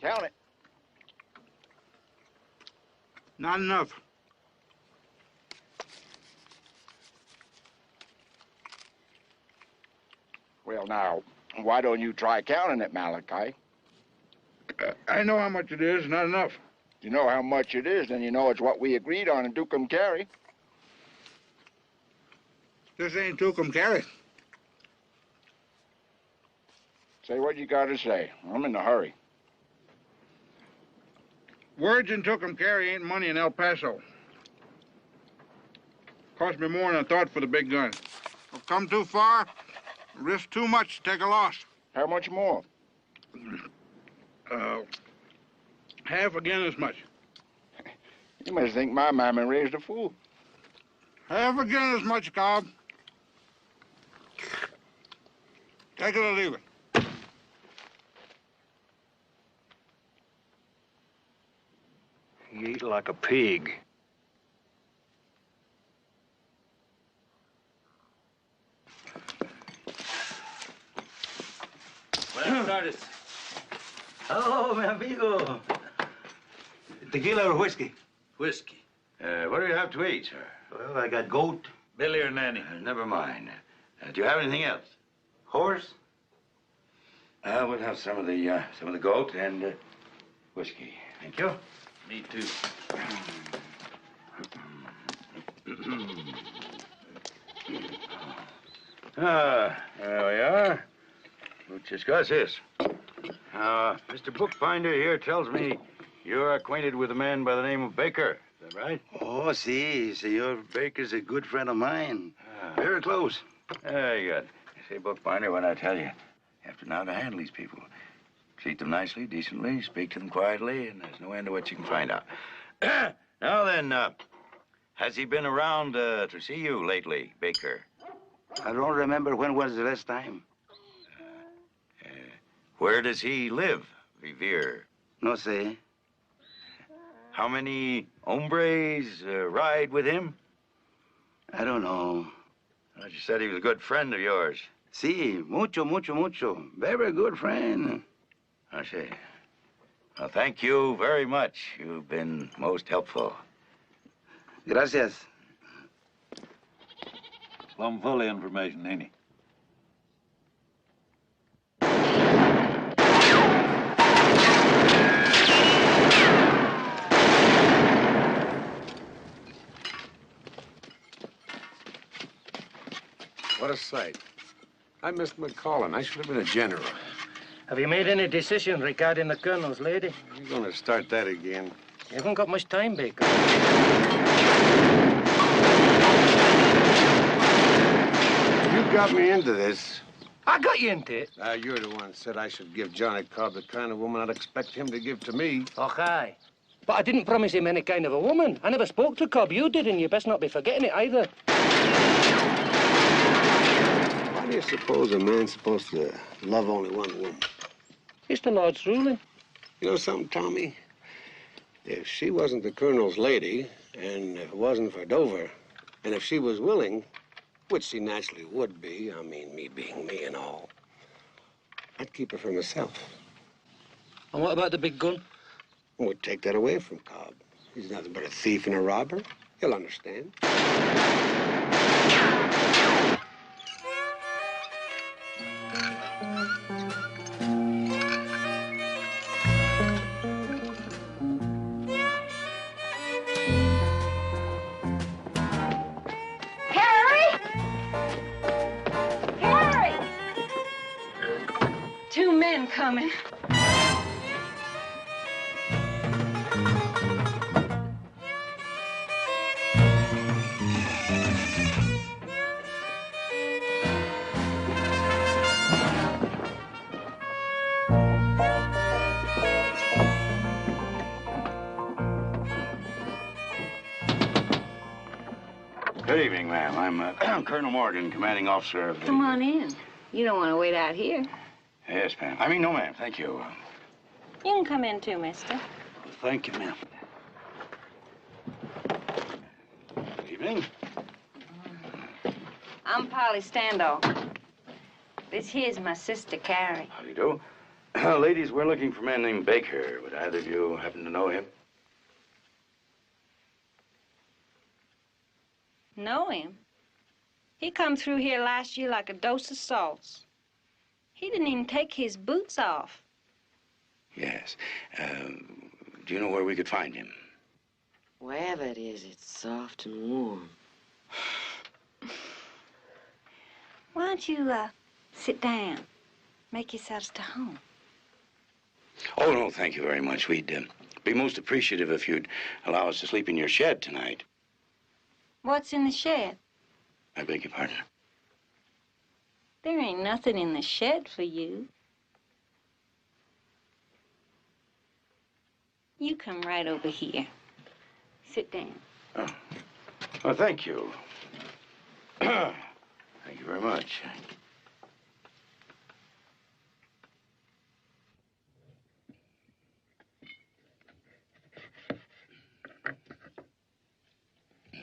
Count it. Not enough. Well, now, why don't you try counting it, Malachi? I know how much it is, not enough. You know how much it is, then you know it's what we agreed on in Dukem Carry. This ain't Dukem Carry. Say what you gotta say. I'm in a hurry. Words in Dukem Carry ain't money in El Paso. Cost me more than I thought for the big gun. I've come too far, risk too much to take a loss. How much more? Half again as much. You must think my mammy raised a fool. Half again as much, Cobb. Take it or leave it. You eat like a pig. Buenas tardes. Oh, mi amigo. Tequila or whiskey? Whiskey. What do you have to eat, sir? Well, I got goat. Billy or Nanny? Never mind. Do you have anything else? Horse? We'll have some of the goat and whiskey. Thank you. Me too. There we are. Let's discuss this. Mr. Bookbinder here tells me you're acquainted with a man by the name of Baker. Is that right? Oh, si. Senor Baker's a good friend of mine. Very close. Very good. You see, Bookbinder, what I tell you, you have to know how to handle these people. Treat them nicely, decently, speak to them quietly, and there's no end to what you can find out. Now then, has he been around to see you lately, Baker? I don't remember when was the last time. Where does he live, Revere? No sé. How many hombres ride with him? I don't know. Well, you said he was a good friend of yours. Sí, mucho, mucho, mucho. Very good friend. I see. Well, thank you very much. You've been most helpful. Gracias. Plumb full of information, ain't he? What a sight. I missed McCollin. I should have been a general. Have you made any decision regarding the colonel's lady? You're going to start that again. You haven't got much time, Baker. You got me into this. I got you into it. You're the one who said I should give Johnny Cobb the kind of woman I'd expect him to give to me. Okay. But I didn't promise him any kind of a woman. I never spoke to Cobb. You did, and you best not be forgetting it either. Why do you suppose a man's supposed to love only one woman? It's the Lord's ruling. You know something, Tommy? If she wasn't the colonel's lady, and if it wasn't for Dover, and if she was willing, which she naturally would be, I mean, me being me and all, I'd keep her for myself. And what about the big gun? We'd take that away from Cobb. He's nothing but a thief and a robber. He'll understand. Two men coming. Good evening, ma'am. I'm Colonel Morgan, commanding officer of the... Come on in. You don't want to wait out here. Yes, ma'am. I mean, no, ma'am. Thank you. You can come in too, mister. Thank you, ma'am. Good evening. I'm Polly Standoff. This here's my sister, Carrie. How do you do? Ladies, we're looking for a man named Baker. Would either of you happen to know him? Know him? He come through here last year like a dose of salts. He didn't even take his boots off. Yes. Do you know where we could find him? Wherever it is, it's soft and warm. Why don't you, sit down? Make yourselves to home. Oh, no, thank you very much. We'd be most appreciative if you'd allow us to sleep in your shed tonight. What's in the shed? I beg your pardon? There ain't nothing in the shed for you. You come right over here. Sit down. Oh. Well, thank you. Thank you very much.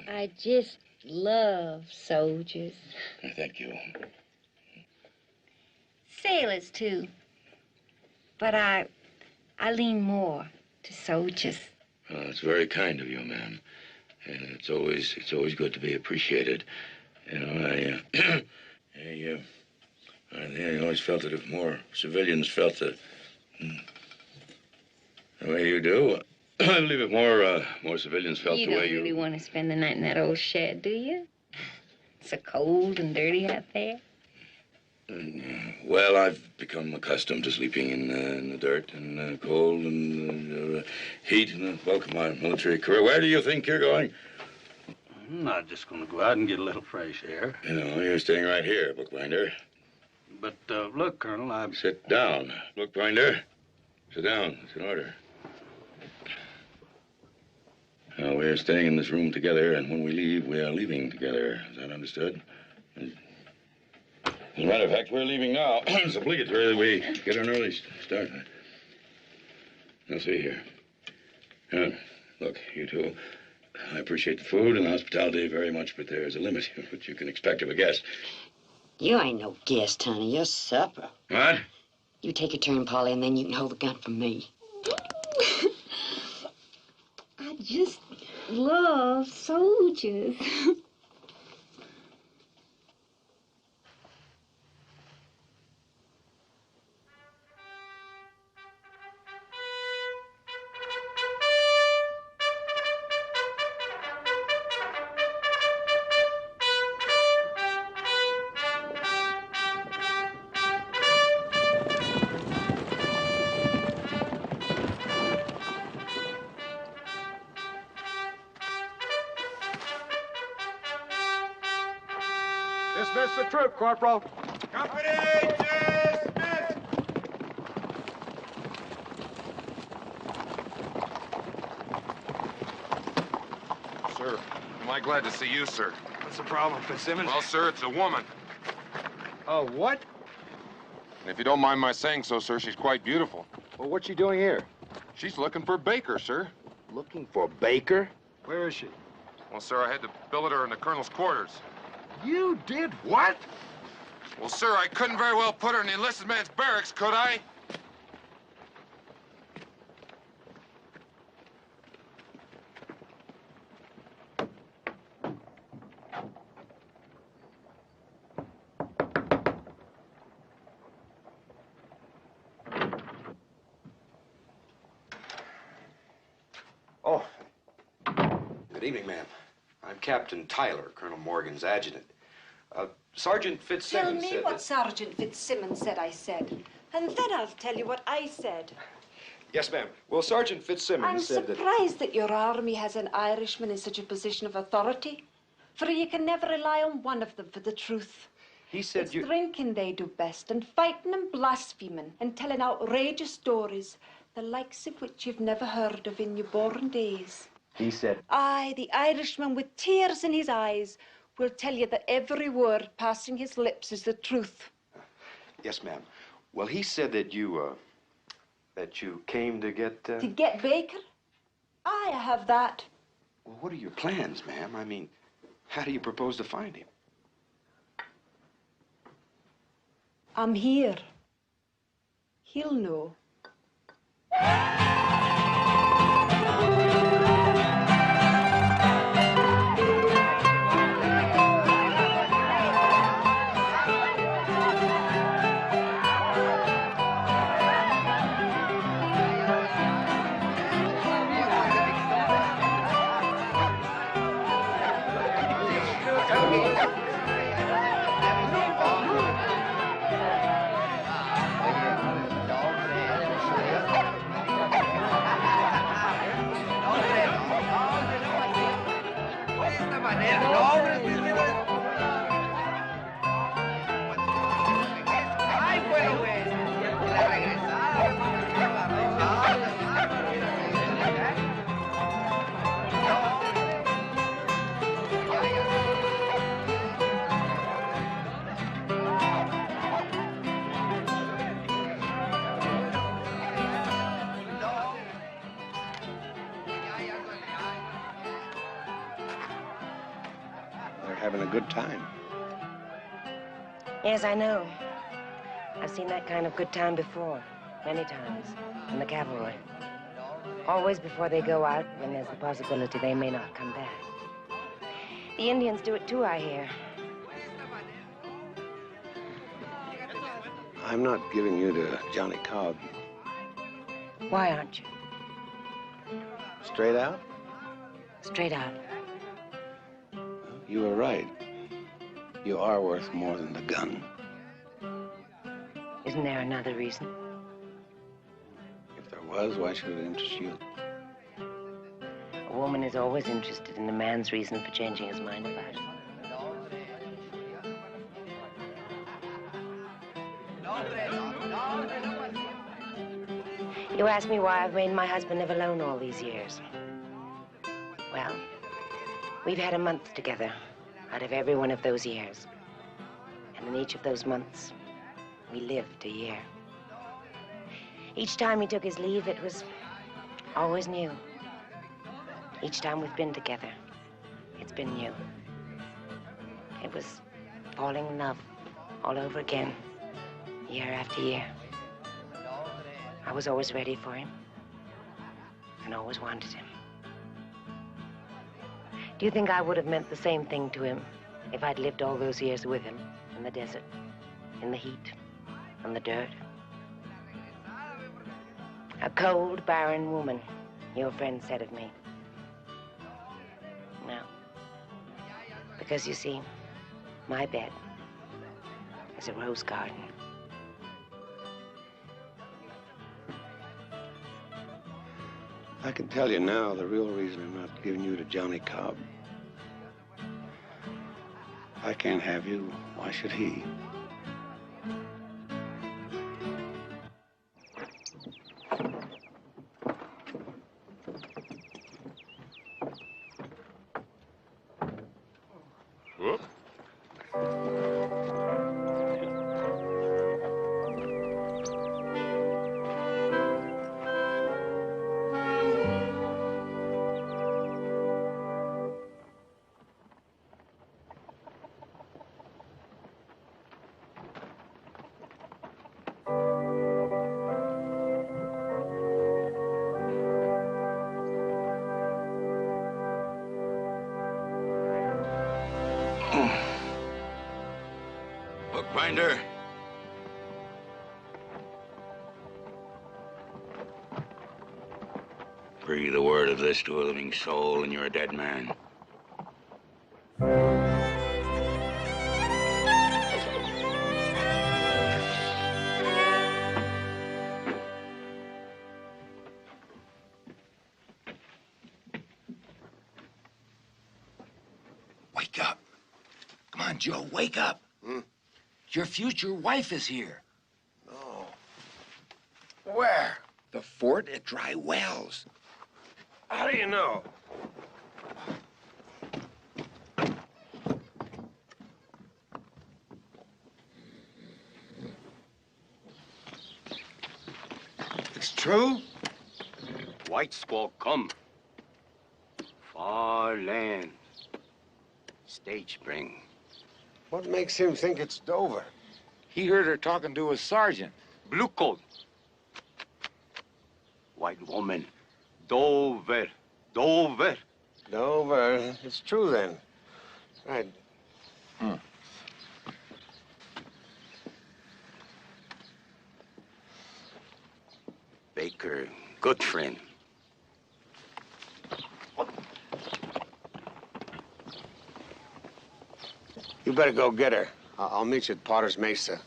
I just love soldiers. Thank you. Sailors, too. But I lean more to soldiers. Oh, it's very kind of you, ma'am. And it's always good to be appreciated. You know, I always felt that if more civilians felt the way you do, I believe if more civilians felt You the way don't really want to spend the night in that old shed, do you? It's so cold and dirty out there. Well, I've become accustomed to sleeping in the dirt and cold and heat and the bulk of my military career. Where do you think you're going? I'm not just going to go out and get a little fresh air. You know, you're staying right here, bookbinder. But, look, Colonel, I'm... Sit down, bookbinder. Sit down. It's in order. We're staying in this room together, and when we leave, we are leaving together. Is that understood? As a matter of fact, we're leaving now. It's obligatory that we get an early start. Now, see here. Look, you two, I appreciate the food and the hospitality very much, but there's a limit to what you can expect of a guest. You ain't no guest, honey. You're supper. What? You take a turn, Polly, and then you can hold the gun for me. I just love soldiers. Dismiss the troop, Corporal. Company, dismiss! Sir, am I glad to see you, sir? What's the problem, Fitzsimmons? Well, sir, it's a woman. Oh, what? And if you don't mind my saying so, sir, she's quite beautiful. Well, what's she doing here? She's looking for Baker, sir. Looking for Baker? Where is she? Well, sir, I had to billet her in the colonel's quarters. You did what? Well, sir, I couldn't very well put her in the enlisted man's barracks, could I? Oh. Good evening, ma'am. I'm Captain Tyler, Colonel Morgan's adjutant. Sergeant Fitzsimmons Tell me said what that... Sergeant Fitzsimmons said I said, and then I'll tell you what I said. Yes, ma'am. Well, Sergeant Fitzsimmons I'm said that... surprised that your army has an Irishman in such a position of authority, for you can never rely on one of them for the truth. He said It's drinking they do best, and fighting and blaspheming, and telling outrageous stories, the likes of which you've never heard of in your born days. He said... Aye, the Irishman with tears in his eyes will tell you that every word passing his lips is the truth. Yes, ma'am. Well, he said that you came to get... To get Baker? Aye, I have that. Well, what are your plans, ma'am? I mean, how do you propose to find him? I'm here. He'll know. Having a good time. Yes, I know. I've seen that kind of good time before, many times, in the cavalry. Always before they go out, when there's the possibility they may not come back. The Indians do it too, I hear. I'm not giving you to Johnny Cobb. Why aren't you? Straight out? Straight out. You were right. You are worth more than the gun. Isn't there another reason? If there was, why should it interest you? A woman is always interested in a man's reason for changing his mind about it. You ask me why I've made my husband live alone all these years. Well, we've had a month together out of every one of those years. And in each of those months, we lived a year. Each time he took his leave, it was always new. Each time we've been together, it's been new. It was falling in love all over again, year after year. I was always ready for him and always wanted him. Do you think I would have meant the same thing to him if I'd lived all those years with him in the desert, in the heat, on the dirt? A cold, barren woman, your friend said of me. No. Because you see, my bed is a rose garden. I can tell you now the real reason I'm not giving you to Johnny Cobb. I can't have you. Why should he? Whoop. Bookbinder. Breathe a word of this to a living soul and you're a dead man. Wake up. Come on, Joe, wake up. Your future wife is here. No. Where? The fort at Dry Wells. How do you know? It's true? White squaw come. Far land. Stage spring. What makes him think it's Dover? He heard her talking to a sergeant. Blue coat. White woman. Dover. Dover. Dover. It's true then. Right. Baker, good friend. You better go get her. I'll meet you at Potter's Mesa.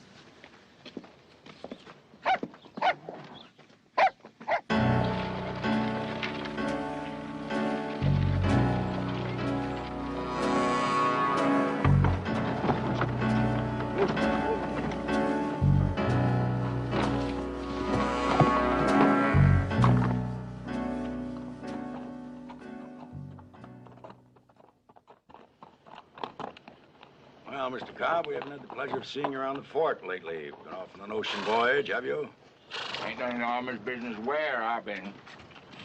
Well, Mr. Cobb, we haven't had the pleasure of seeing you around the fort lately. You've been off on an ocean voyage, have you? Ain't none of armor's business where I've been.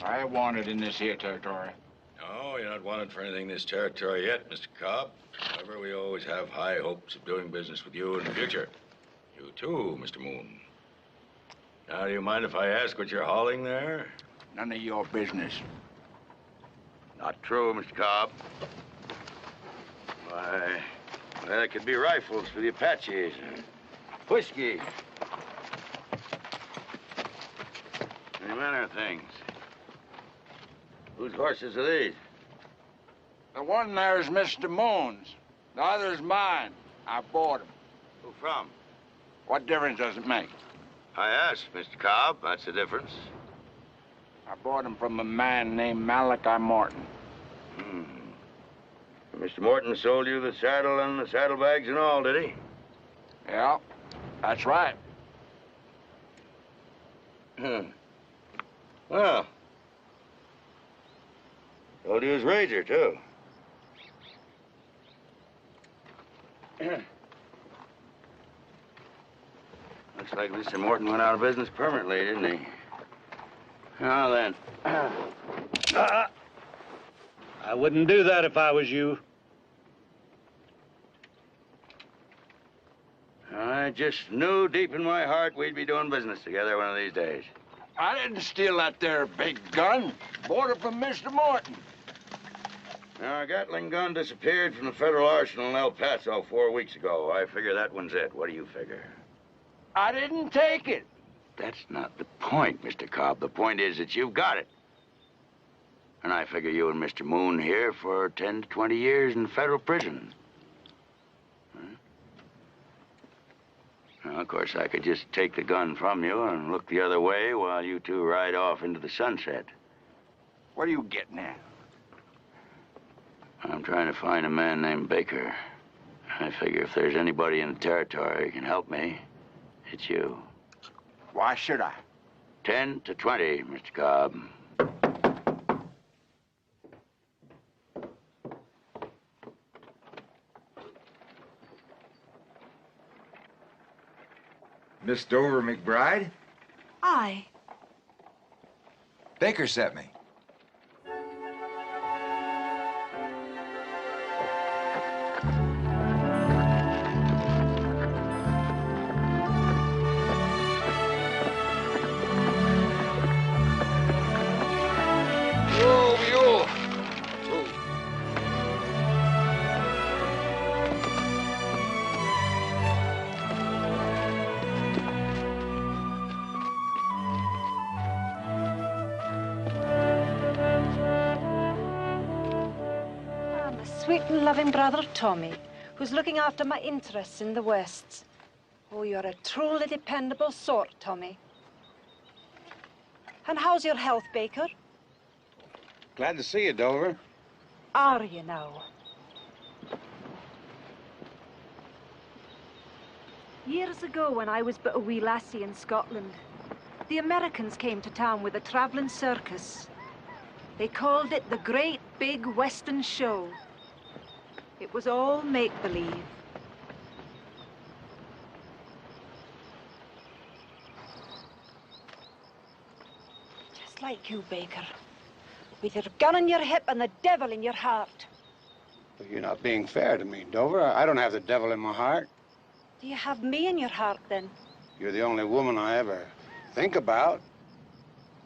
I ain't wanted in this here territory. No, you're not wanted for anything in this territory yet, Mr. Cobb. However, we always have high hopes of doing business with you in the future. You too, Mr. Moon. Now, do you mind if I ask what you're hauling there? None of your business. Not true, Mr. Cobb. Why, well, it could be rifles for the Apaches. Whiskey. Any manner of things. Whose horses are these? The one there is Mr. Moon's. The other is mine. I bought him. Who from? What difference does it make? I asked, Mr. Cobb. That's the difference. I bought him from a man named Malachi Morton. Mr. Morton sold you the saddle and the saddlebags and all, did he? Yeah, that's right. Well, sold you his razor, too. Looks like Mr. Morton went out of business permanently, didn't he? Now then. I wouldn't do that if I was you. I just knew deep in my heart we'd be doing business together one of these days. I didn't steal that there big gun. Bought it from Mr. Morton. Now, a Gatling gun disappeared from the federal arsenal in El Paso 4 weeks ago. I figure that one's it. What do you figure? I didn't take it. That's not the point, Mr. Cobb. The point is that you've got it. And I figure you and Mr. Moon here for 10 to 20 years in federal prison. Now, of course, I could just take the gun from you and look the other way while you two ride off into the sunset. What are you getting at? I'm trying to find a man named Baker. I figure if there's anybody in the territory who can help me, it's you. Why should I? 10 to 20, Mr. Cobb. Miss Dover McBride? Aye. Baker sent me. Sweet and loving brother Tommy, who's looking after my interests in the West. Oh, you're a truly dependable sort, Tommy. And how's your health, Baker? Glad to see you, Dover. Are you now? Years ago, when I was but a wee lassie in Scotland, the Americans came to town with a traveling circus. They called it the Great Big Western Show. It was all make-believe. Just like you, Baker. With your gun in your hip and the devil in your heart. Well, you're not being fair to me, Dover. I don't have the devil in my heart. Do you have me in your heart, then? You're the only woman I ever think about.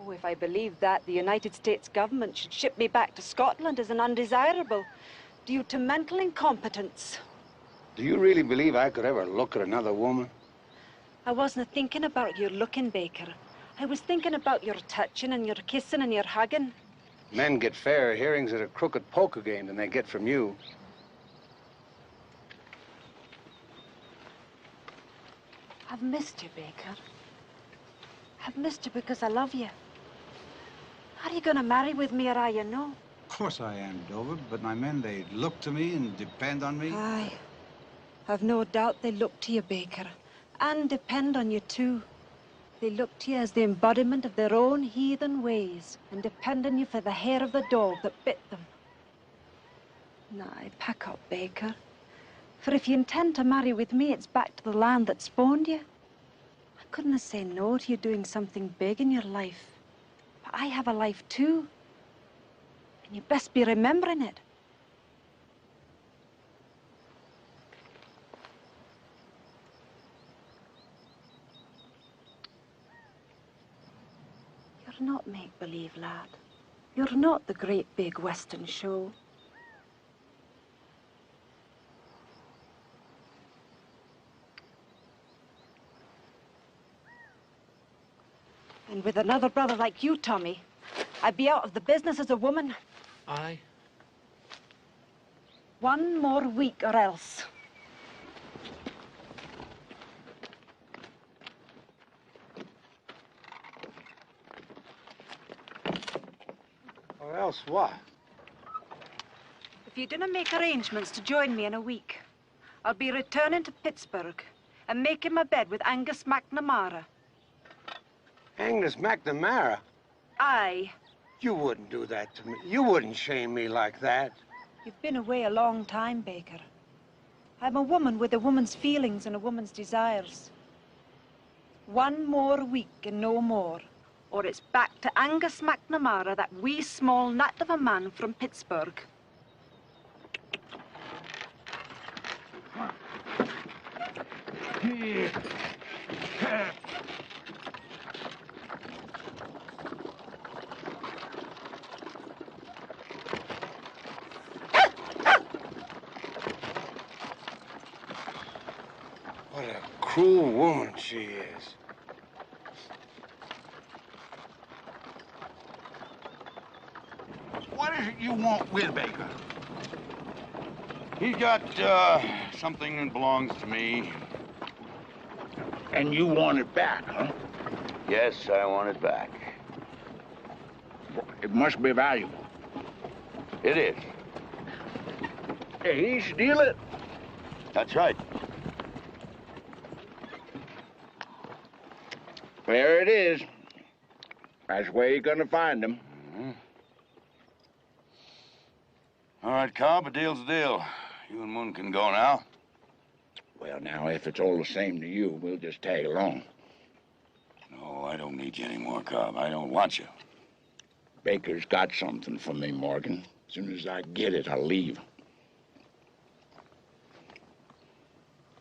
Oh, if I believed that, the United States government should ship me back to Scotland as an undesirable due to mental incompetence. Do you really believe I could ever look at another woman? I wasn't thinking about your looking, Baker. I was thinking about your touching and your kissing and your hugging. Men get fairer hearings at a crooked poker game than they get from you. I've missed you, Baker. I've missed you because I love you. Are you gonna marry with me or are you no? Of course I am, Dover, but my men, they look to me and depend on me. Aye. I've no doubt they look to you, Baker, and depend on you too. They look to you as the embodiment of their own heathen ways and depend on you for the hair of the dog that bit them. Now, pack up, Baker. For if you intend to marry with me, it's back to the land that spawned you. I couldn't say no to you doing something big in your life. But I have a life too. And you best be remembering it. You're not make-believe, lad. You're not the Great Big Western Show. And with another brother like you, Tommy, I'd be out of the business as a woman. Aye. One more week or else. Or else what? If you didn't make arrangements to join me in a week, I'll be returning to Pittsburgh and making my bed with Angus McNamara. Angus McNamara? Aye. You wouldn't do that to me. You wouldn't shame me like that. You've been away a long time, Baker. I'm a woman with a woman's feelings and a woman's desires. One more week and no more, or it's back to Angus McNamara, that wee small nut of a man from Pittsburgh. What a cruel woman she is. What is it you want with Baker? He's got, something that belongs to me. And you want it back, huh? Yes, I want it back. It must be valuable. It is. Hey, he steal it? That's right. There it is. That's where you're gonna find him. All right, Cobb, a deal's a deal. You and Moon can go now. Well, now, if it's all the same to you, we'll just tag along. No, I don't need you anymore, Cobb. I don't want you. Baker's got something for me, Morgan. As soon as I get it, I'll leave.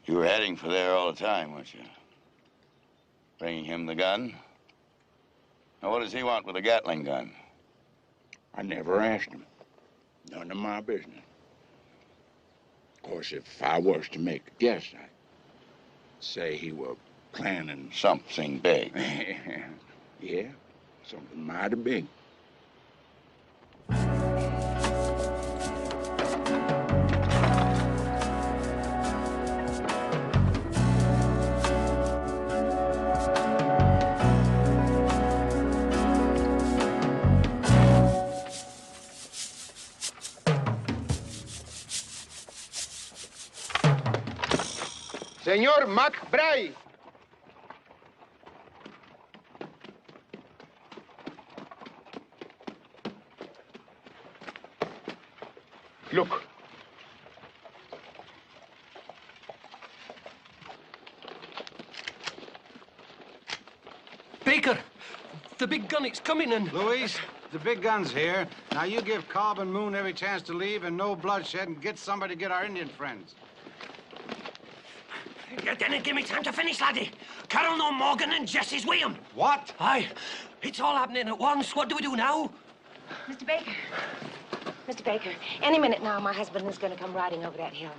You were heading for there all the time, weren't you? Bringing him the gun? Now, what does he want with a Gatling gun? I never asked him. None of my business. Of course, if I was to make a guess, I'd say he were planning something big. Yeah, something mighty big. Senor McBride. Look. Baker, the big gun, it's coming in. Louise, the big gun's here. Now you give Cobb and Moon every chance to leave and no bloodshed and get somebody to get our Indian friends. You didn't give me time to finish, laddie. Carol no Morgan and Jesse's with him. What? Aye. It's all happening at once. What do we do now? Mr. Baker. Mr. Baker, any minute now, my husband is going to come riding over that hill.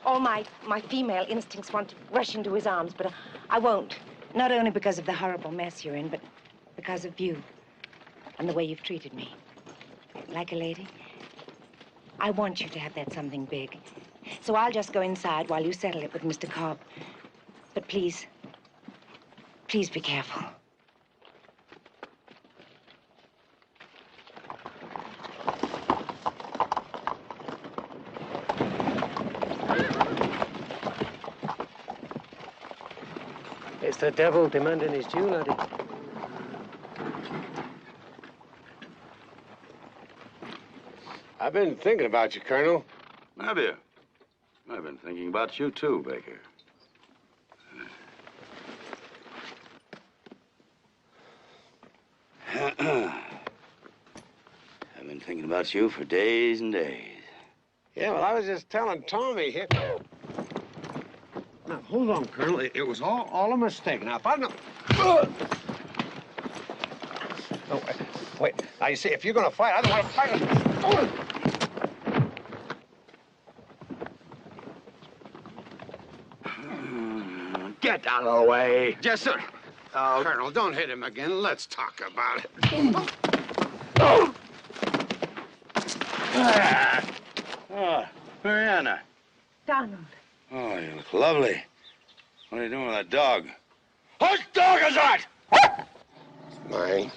All my female instincts want to rush into his arms, but I won't. Not only because of the horrible mess you're in, but because of you and the way you've treated me. Like a lady. I want you to have that something big. So I'll just go inside while you settle it with Mr. Cobb. But please, please be careful. It's the devil demanding his due, laddie. I've been thinking about you, Colonel. Have you? I've been thinking about you, too, Baker. I've been thinking about you for days and days. Yeah, well, I was just telling Tommy here. Now, hold on, Colonel. It was all a mistake. Now, if I know... No, wait. Now, you see, if you're going to fight, I don't want to fight. Get out of the way. Yes, sir. Colonel, don't hit him again. Let's talk about it. Mariana. Donald. Oh, you look lovely. What are you doing with that dog? Whose dog is that? Mine.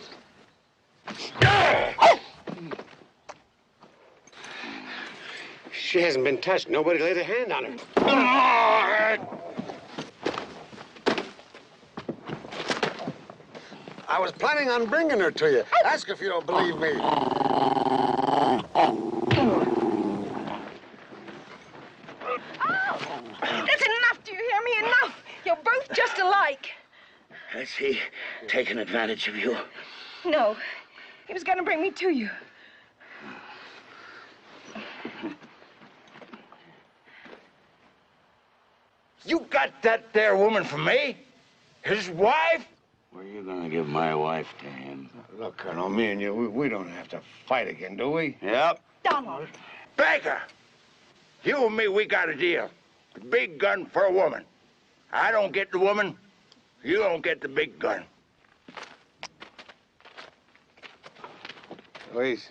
She hasn't been touched. Nobody laid a hand on her. I was planning on bringing her to you. Ask if you don't believe me. That's enough, do you hear me? Enough! You're both just alike. Has he taken advantage of you? No. He was gonna bring me to you. You got that there woman for me? His wife? Were you gonna give my wife to him? Look, Colonel, me and you, we don't have to fight again, do we? Yep. Donald. Baker! You and me, we got a deal. The big gun for a woman. I don't get the woman, you don't get the big gun. Please.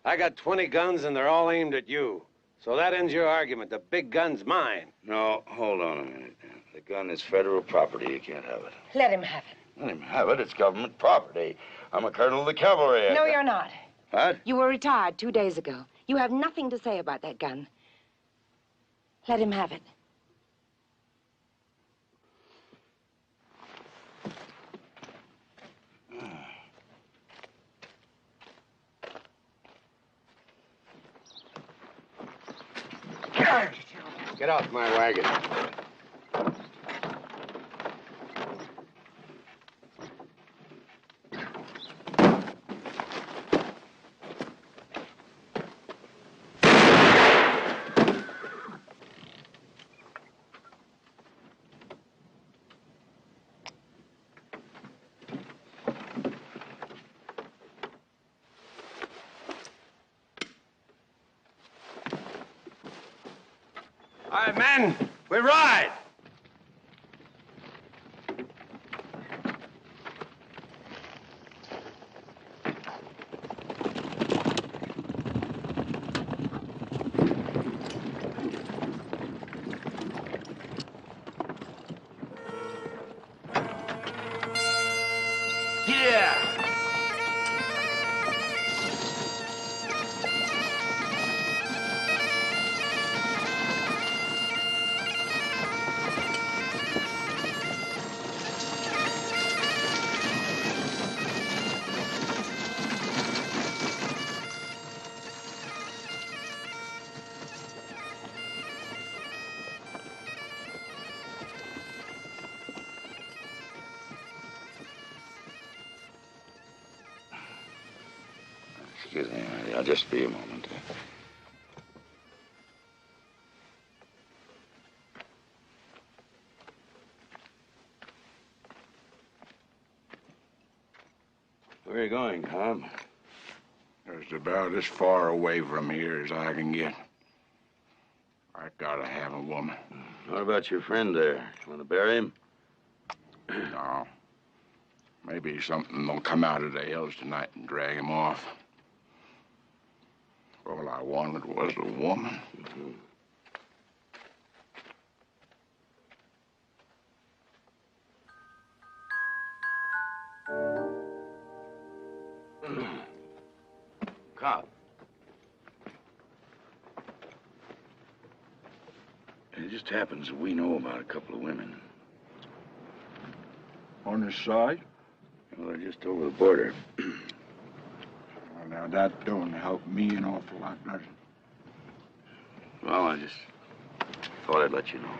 I got 20 guns, and they're all aimed at you. So that ends your argument. The big gun's mine. No, hold on a minute. The gun is federal property. You can't have it. Let him have it. Let him have it. It's government property. I'm a colonel of the cavalry. No, you're not. What? You were retired 2 days ago. You have nothing to say about that gun. Let him have it. Get off my wagon. All right, men, we ride. Yeah! Excuse me, I'll just be a moment. Where are you going, Cobb? It's about as far away from here as I can get. I gotta have a woman. What about your friend there? You want to bury him? No. Maybe something will come out of the hills tonight and drag him off. All I wanted was a woman. Cobb. It just happens that we know about a couple of women. On this side? Well, they're just over the border. Well, now, that don't help me an awful lot, does it? Well, I just thought I'd let you know.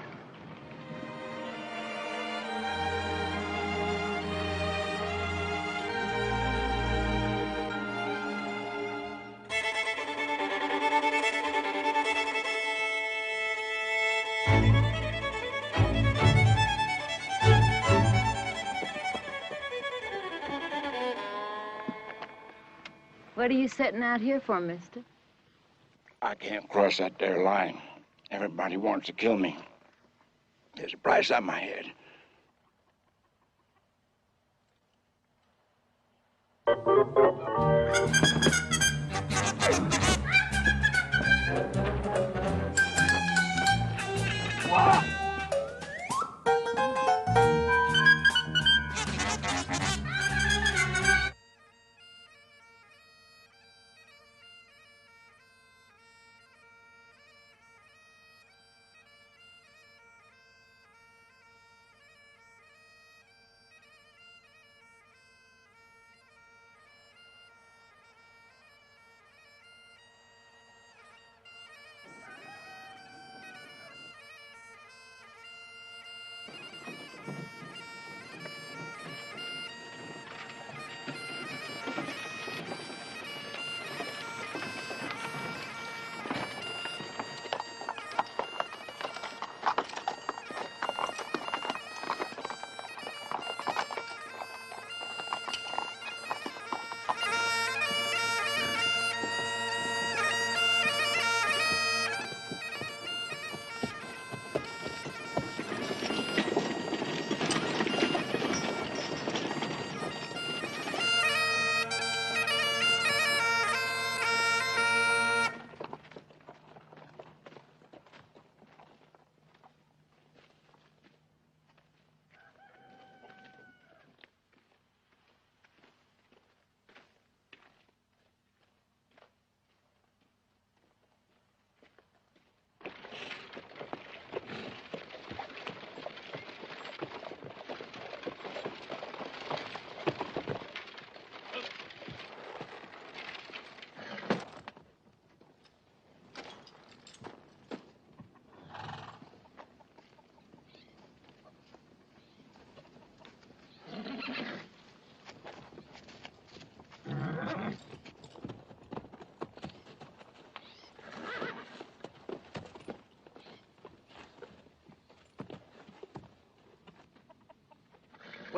What are you setting out here for, mister? I can't cross that there line. Everybody wants to kill me. There's a price on my head.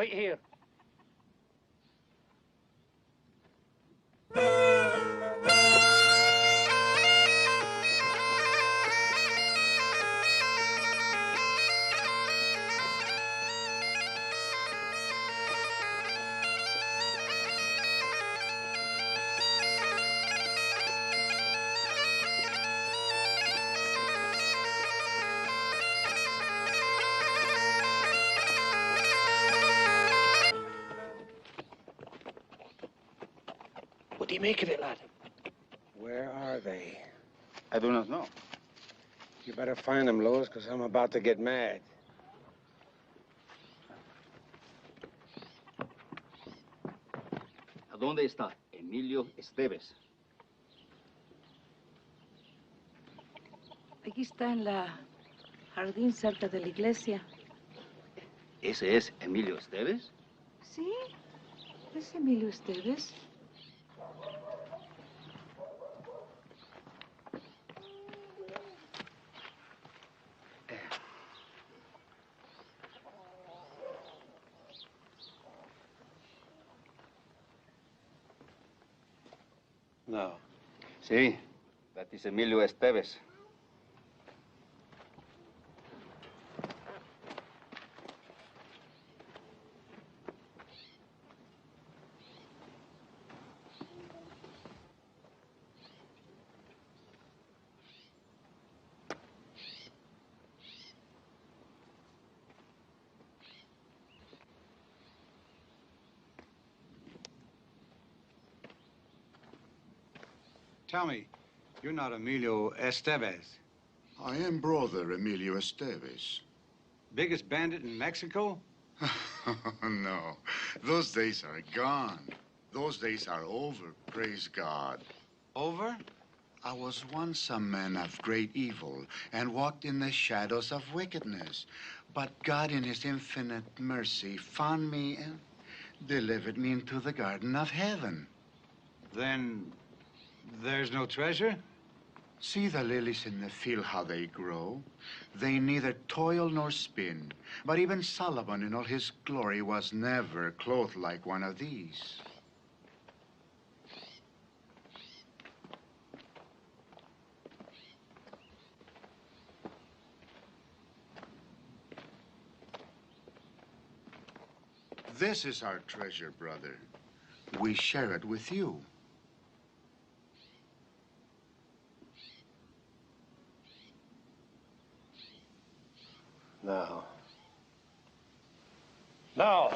Right here. What do you make of it, lad? Where are they? I do not know. You better find them, Louis, because I'm about to get mad. ¿A dónde está Emilio Esteves? Aquí está en la jardín cerca de la iglesia. ¿Ese es Emilio Esteves? Sí, es Emilio Esteves. No. Sí, that is Emilio Esteves. Tell me, you're not Emilio Esteves. I am brother Emilio Esteves. Biggest bandit in Mexico? No, those days are gone. Those days are over, praise God. Over? I was once a man of great evil and walked in the shadows of wickedness. But God in his infinite mercy found me and delivered me into the garden of heaven. Then there's no treasure? See the lilies in the field, how they grow. They neither toil nor spin. But even Solomon in all his glory was never clothed like one of these. This is our treasure, brother. We share it with you. No. No.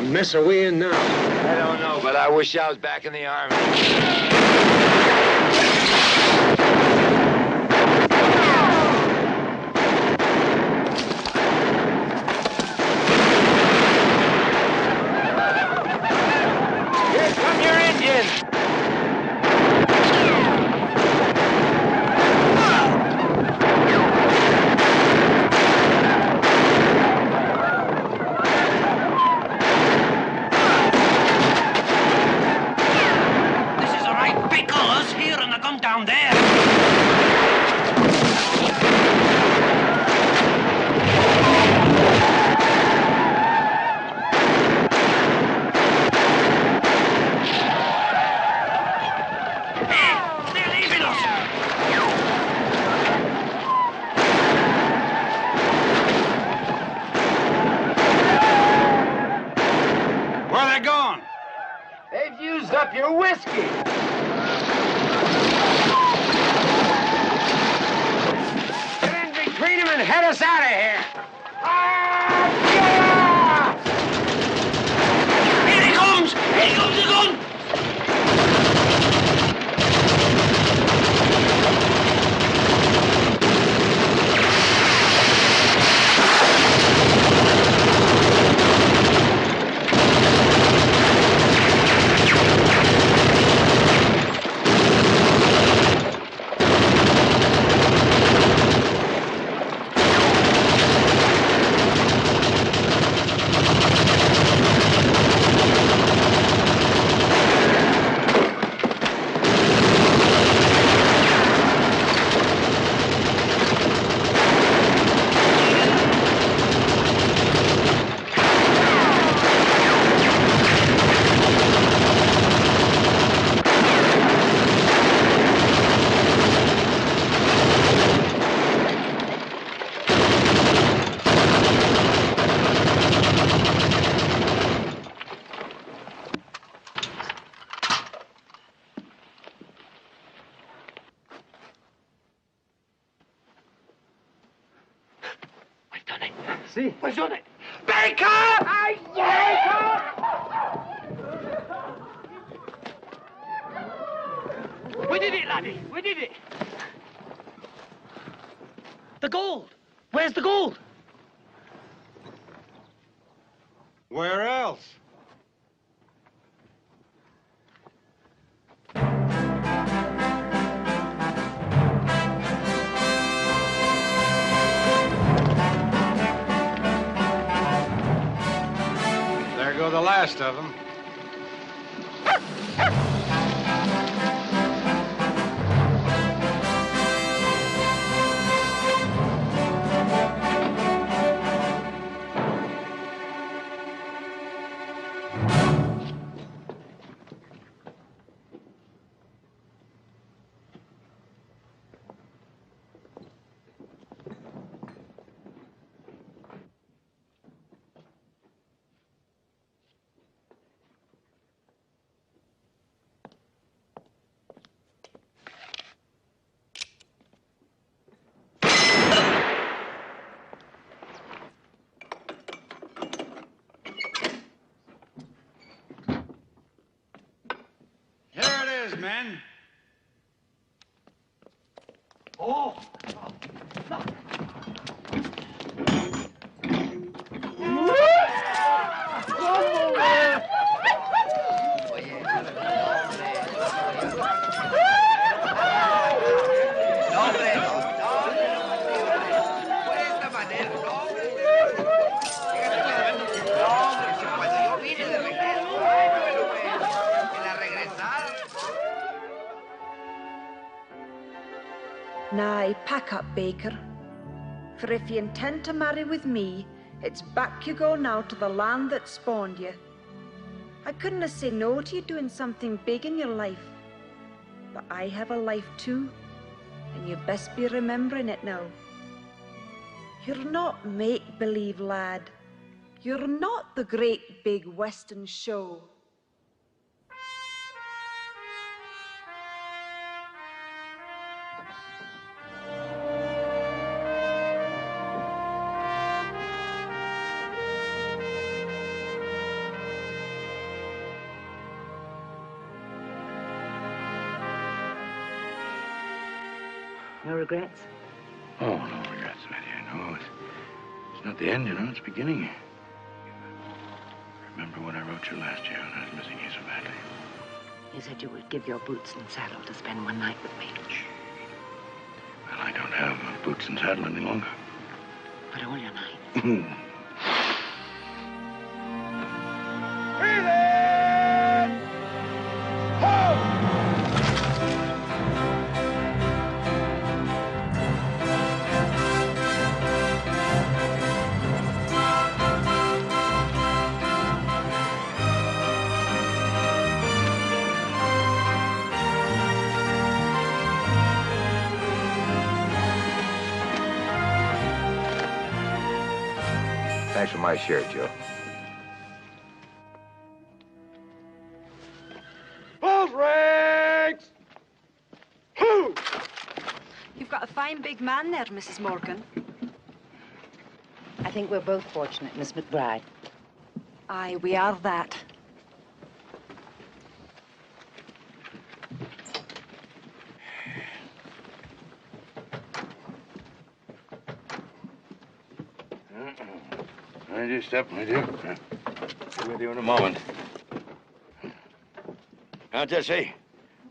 Mess are we in now? I don't know, but I wish I was back in the army. Here come your Indians! This is all right because The whiskey! Get in between them and head us out of here! Here he comes! Here comes the gun! See? What's on it? Baker! Baker! We did it, laddie. We did it. The gold. Where's the gold? Where else? There go the last of them. Men. Oh! Now, pack up, Baker. For if you intend to marry with me, it's back you go now to the land that spawned you. I couldn't have said no to you doing something big in your life. But I have a life too, and you best be remembering it now. You're not make-believe, lad. You're not the great big Western show. No regrets? Oh, no regrets, my dear. No, it's not the end, you know. It's the beginning. Remember what I wrote you last year when I was missing you so badly? You said you would give your boots and saddle to spend one night with me. Well, I don't have boots and saddle any longer. But all your nights. Thanks for my share, Joe. Hold! big man there, Mrs. Morgan. I think we're both fortunate, Miss McBride. Aye, we are that. Mind your step, my dear. Be with you in a moment. Now, Jesse,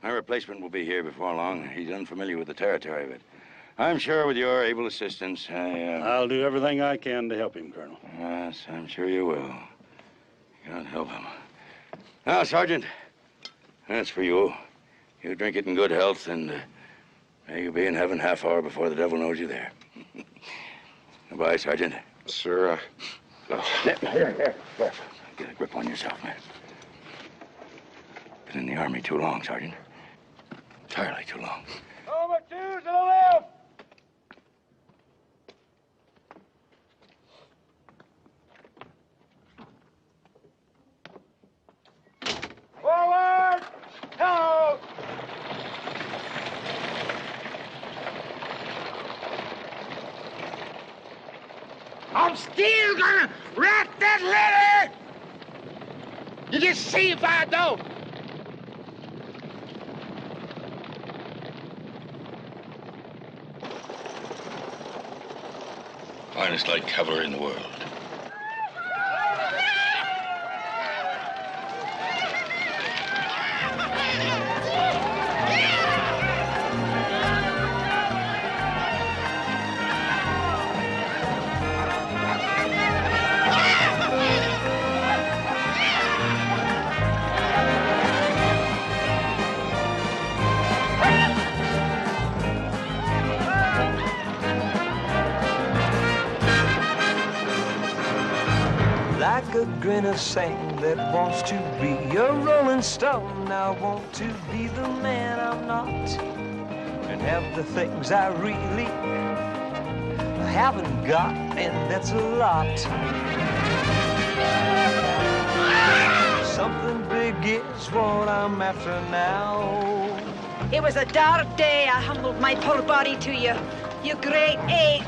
my replacement will be here before long. He's unfamiliar with the territory, but I'm sure with your able assistance, I'll do everything I can to help him, Colonel. Yes, I'm sure you will. God help him. Now, Sergeant, that's for you. You drink it in good health, and may you be in heaven half hour before the devil knows you there. Goodbye, Sergeant. Sir, no. Here. Get a grip on yourself, man. Been in the Army too long, Sergeant. Entirely too long. Over 2 to the left! Forward! Hello! I'm still gonna rat that letter! You just see if I don't. Finest light cavalry in the world. Like a grain of sand that wants to be a rolling stone, I want to be the man I'm not and have the things I really haven't got, and that's a lot. Something big is what I'm after now. It was a dark day I humbled my poor body to you, you great ape.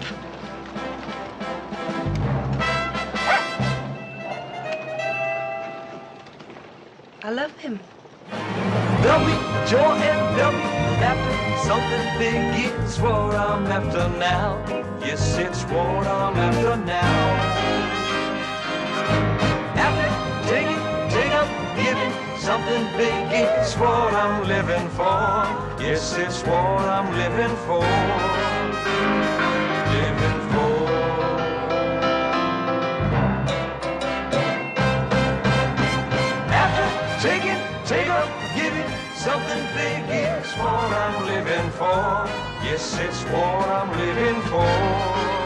I love him. There'll be joy and there'll be laughter. Something big is what I'm after now. Yes, it's what I'm after now. After take up, giving. Something big is what I'm living for. Yes, it's what I'm living for. Living for. Take up, give it, something big is what I'm living for. Yes, it's what I'm living for.